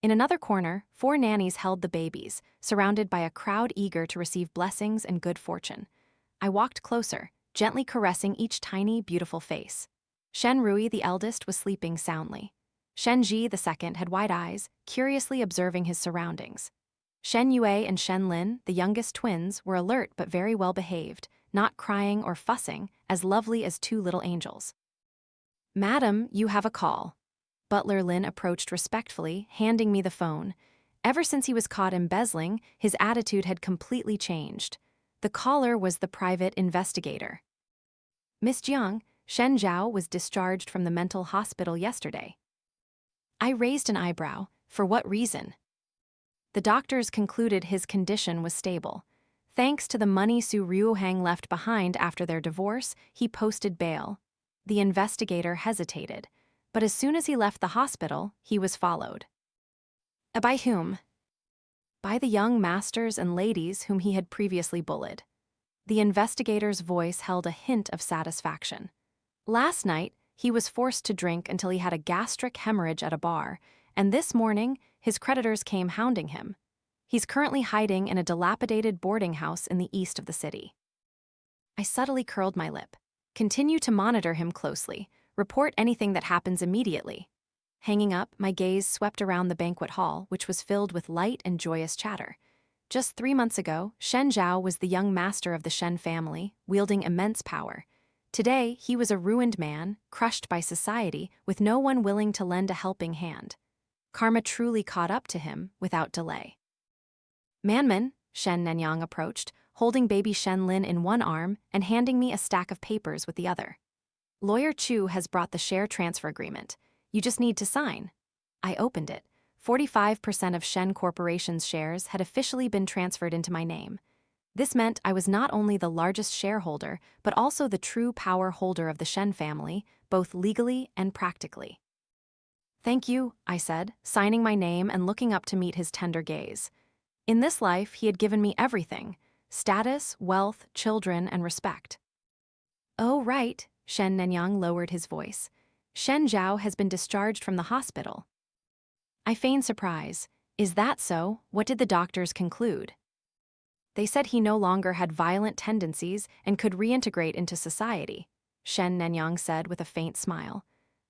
In another corner, 4 nannies held the babies, surrounded by a crowd eager to receive blessings and good fortune. I walked closer, gently caressing each tiny, beautiful face. Shen Rui, the eldest, was sleeping soundly. Shen Ji, the second, had wide eyes, curiously observing his surroundings. Shen Yue and Shen Lin, the youngest twins, were alert but very well behaved, not crying or fussing, as lovely as two little angels. "Madam, you have a call." Butler Lin approached respectfully, handing me the phone. Ever since he was caught embezzling, his attitude had completely changed. The caller was the private investigator. "Miss Jiang, Shen Zhao was discharged from the mental hospital yesterday." I raised an eyebrow. For what reason? The doctors concluded his condition was stable. Thanks to the money Su Ruohang left behind after their divorce, he posted bail. The investigator hesitated, but as soon as he left the hospital, he was followed. By whom? By the young masters and ladies whom he had previously bullied. The investigator's voice held a hint of satisfaction. Last night, he was forced to drink until he had a gastric hemorrhage at a bar, and this morning, his creditors came hounding him. He's currently hiding in a dilapidated boarding house in the east of the city. I subtly curled my lip. Continue to monitor him closely. Report anything that happens immediately. Hanging up, my gaze swept around the banquet hall, which was filled with light and joyous chatter. Just 3 months ago, Shen Zhao was the young master of the Shen family, wielding immense power. Today, he was a ruined man, crushed by society, with no one willing to lend a helping hand. Karma truly caught up to him without delay. "Manman," Shen Nenyang approached, holding baby Shen Lin in one arm and handing me a stack of papers with the other. "Lawyer Chu has brought the share transfer agreement. You just need to sign." I opened it. 45% of Shen Corporation's shares had officially been transferred into my name. This meant I was not only the largest shareholder, but also the true power holder of the Shen family, both legally and practically. "Thank you," I said, signing my name and looking up to meet his tender gaze. In this life, he had given me everything: status, wealth, children, and respect. "Oh, right," Shen Nenyang lowered his voice. "Shen Zhao has been discharged from the hospital." I feigned surprise. "Is that so? What did the doctors conclude?" "They said he no longer had violent tendencies and could reintegrate into society," Shen Nenyang said with a faint smile.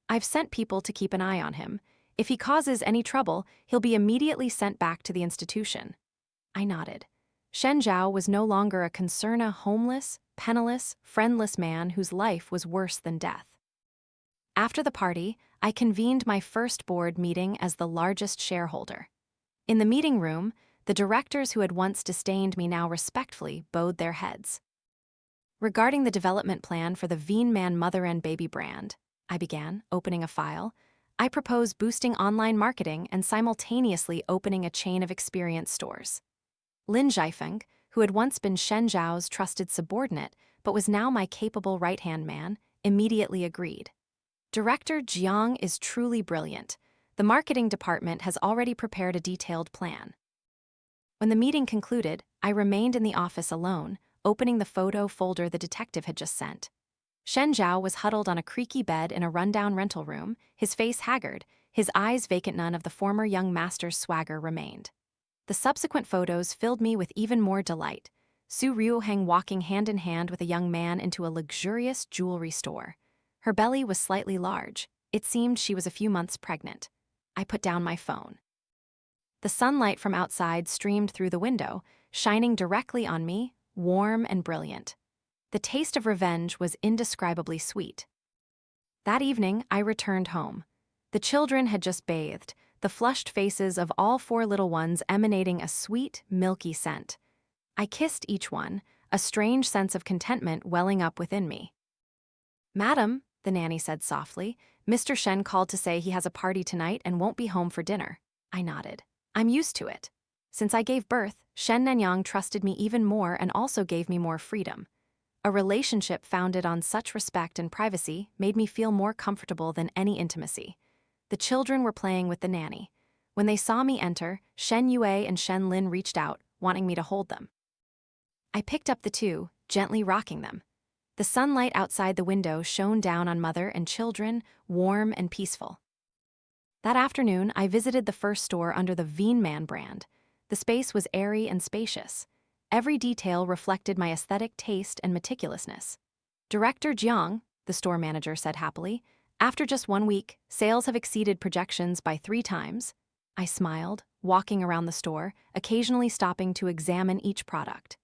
"I've sent people to keep an eye on him. If he causes any trouble, he'll be immediately sent back to the institution." I nodded. Shen Zhao was no longer a homeless, penniless, friendless man whose life was worse than death. After the party, I convened my first board meeting as the largest shareholder. In the meeting room, the directors who had once disdained me now respectfully bowed their heads. "Regarding the development plan for the Veen mother and baby brand," I began, opening a file, "I propose boosting online marketing and simultaneously opening a chain of experience stores." Lin Zhaifeng, who had once been Shen Zhao's trusted subordinate but was now my capable right-hand man, immediately agreed. "Director Jiang is truly brilliant. The marketing department has already prepared a detailed plan." When the meeting concluded, I remained in the office alone, opening the photo folder the detective had just sent. Shen Zhao was huddled on a creaky bed in a rundown rental room, his face haggard, his eyes vacant. None of the former young master's swagger remained. The subsequent photos filled me with even more delight. Su Ruohang walking hand in hand with a young man into a luxurious jewelry store. Her belly was slightly large. It seemed she was a few months pregnant. I put down my phone. The sunlight from outside streamed through the window, shining directly on me, warm and brilliant. The taste of revenge was indescribably sweet. That evening, I returned home. The children had just bathed, the flushed faces of all 4 little ones emanating a sweet, milky scent. I kissed each one, a strange sense of contentment welling up within me. "Madam," the nanny said softly, "Mr. Shen called to say he has a party tonight and won't be home for dinner." I nodded. I'm used to it. Since I gave birth, Shen Nenyang trusted me even more and also gave me more freedom. A relationship founded on such respect and privacy made me feel more comfortable than any intimacy. The children were playing with the nanny. When they saw me enter, Shen Yue and Shen Lin reached out, wanting me to hold them. I picked up the 2, gently rocking them. The sunlight outside the window shone down on mother and children, warm and peaceful. That afternoon, I visited the first store under the Veen brand. The space was airy and spacious. Every detail reflected my aesthetic taste and meticulousness. "Director Jiang," the store manager said happily, "after just 1 week, sales have exceeded projections by 3 times. I smiled, walking around the store, occasionally stopping to examine each product.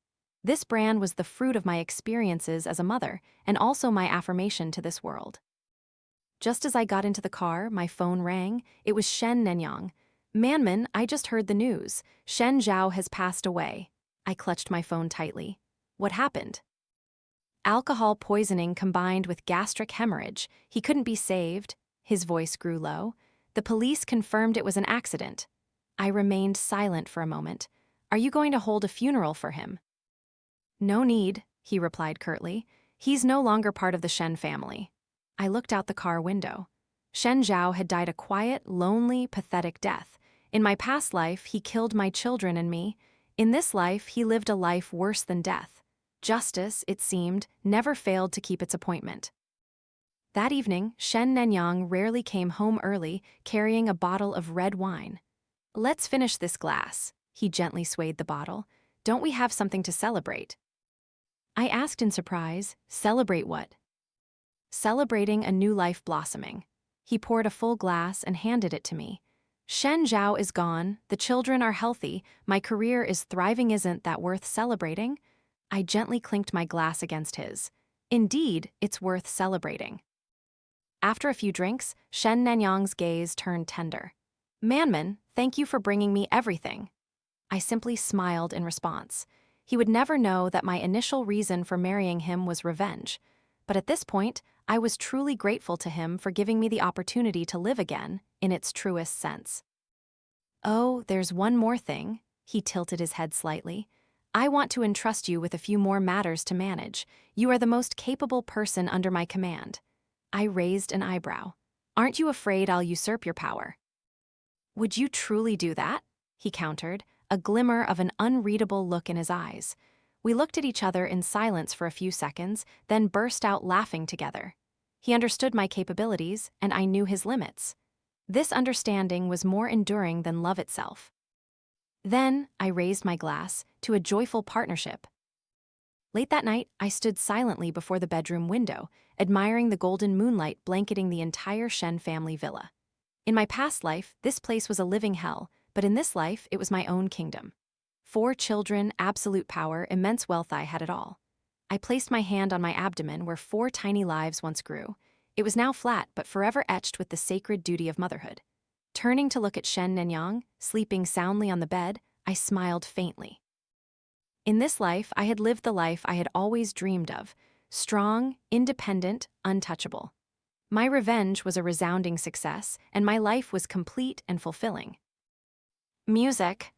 This brand was the fruit of my experiences as a mother, and also my affirmation to this world. Just as I got into the car, my phone rang. It was Shen Nenyang. "Manman, I just heard the news. Shen Zhao has passed away." I clutched my phone tightly. "What happened?" "Alcohol poisoning combined with gastric hemorrhage. He couldn't be saved." His voice grew low. "The police confirmed it was an accident." I remained silent for a moment. "Are you going to hold a funeral for him?" "No need," he replied curtly. "He's no longer part of the Shen family." I looked out the car window. Shen Zhao had died a quiet, lonely, pathetic death. In my past life, he killed my children and me. In this life, he lived a life worse than death. Justice, it seemed, never failed to keep its appointment. That evening, Shen Nenyang rarely came home early, carrying a bottle of red wine. "Let's finish this glass." He gently swayed the bottle. "Don't we have something to celebrate?" I asked in surprise, "Celebrate what?" "Celebrating a new life blossoming." He poured a full glass and handed it to me. "Shen Zhao is gone, the children are healthy, my career is thriving. Isn't that worth celebrating?" I gently clinked my glass against his. "Indeed, it's worth celebrating." After a few drinks, Shen Nanyang's gaze turned tender. "Manman, thank you for bringing me everything." I simply smiled in response. He would never know that my initial reason for marrying him was revenge. But at this point, I was truly grateful to him for giving me the opportunity to live again, in its truest sense. "Oh, there's one more thing." He tilted his head slightly. "I want to entrust you with a few more matters to manage. You are the most capable person under my command." I raised an eyebrow. "Aren't you afraid I'll usurp your power?" "Would you truly do that?" he countered, a glimmer of an unreadable look in his eyes. We looked at each other in silence for a few seconds, then burst out laughing together. He understood my capabilities, and I knew his limits. This understanding was more enduring than love itself. Then, I raised my glass to a joyful partnership. Late that night, I stood silently before the bedroom window, admiring the golden moonlight blanketing the entire Shen family villa. In my past life, this place was a living hell, but in this life, it was my own kingdom. 4 children, absolute power, immense wealth. I had it all. I placed my hand on my abdomen where 4 tiny lives once grew. It was now flat, but forever etched with the sacred duty of motherhood. Turning to look at Shen Nenyang, sleeping soundly on the bed, I smiled faintly. In this life, I had lived the life I had always dreamed of: strong, independent, untouchable. My revenge was a resounding success, and my life was complete and fulfilling. Music.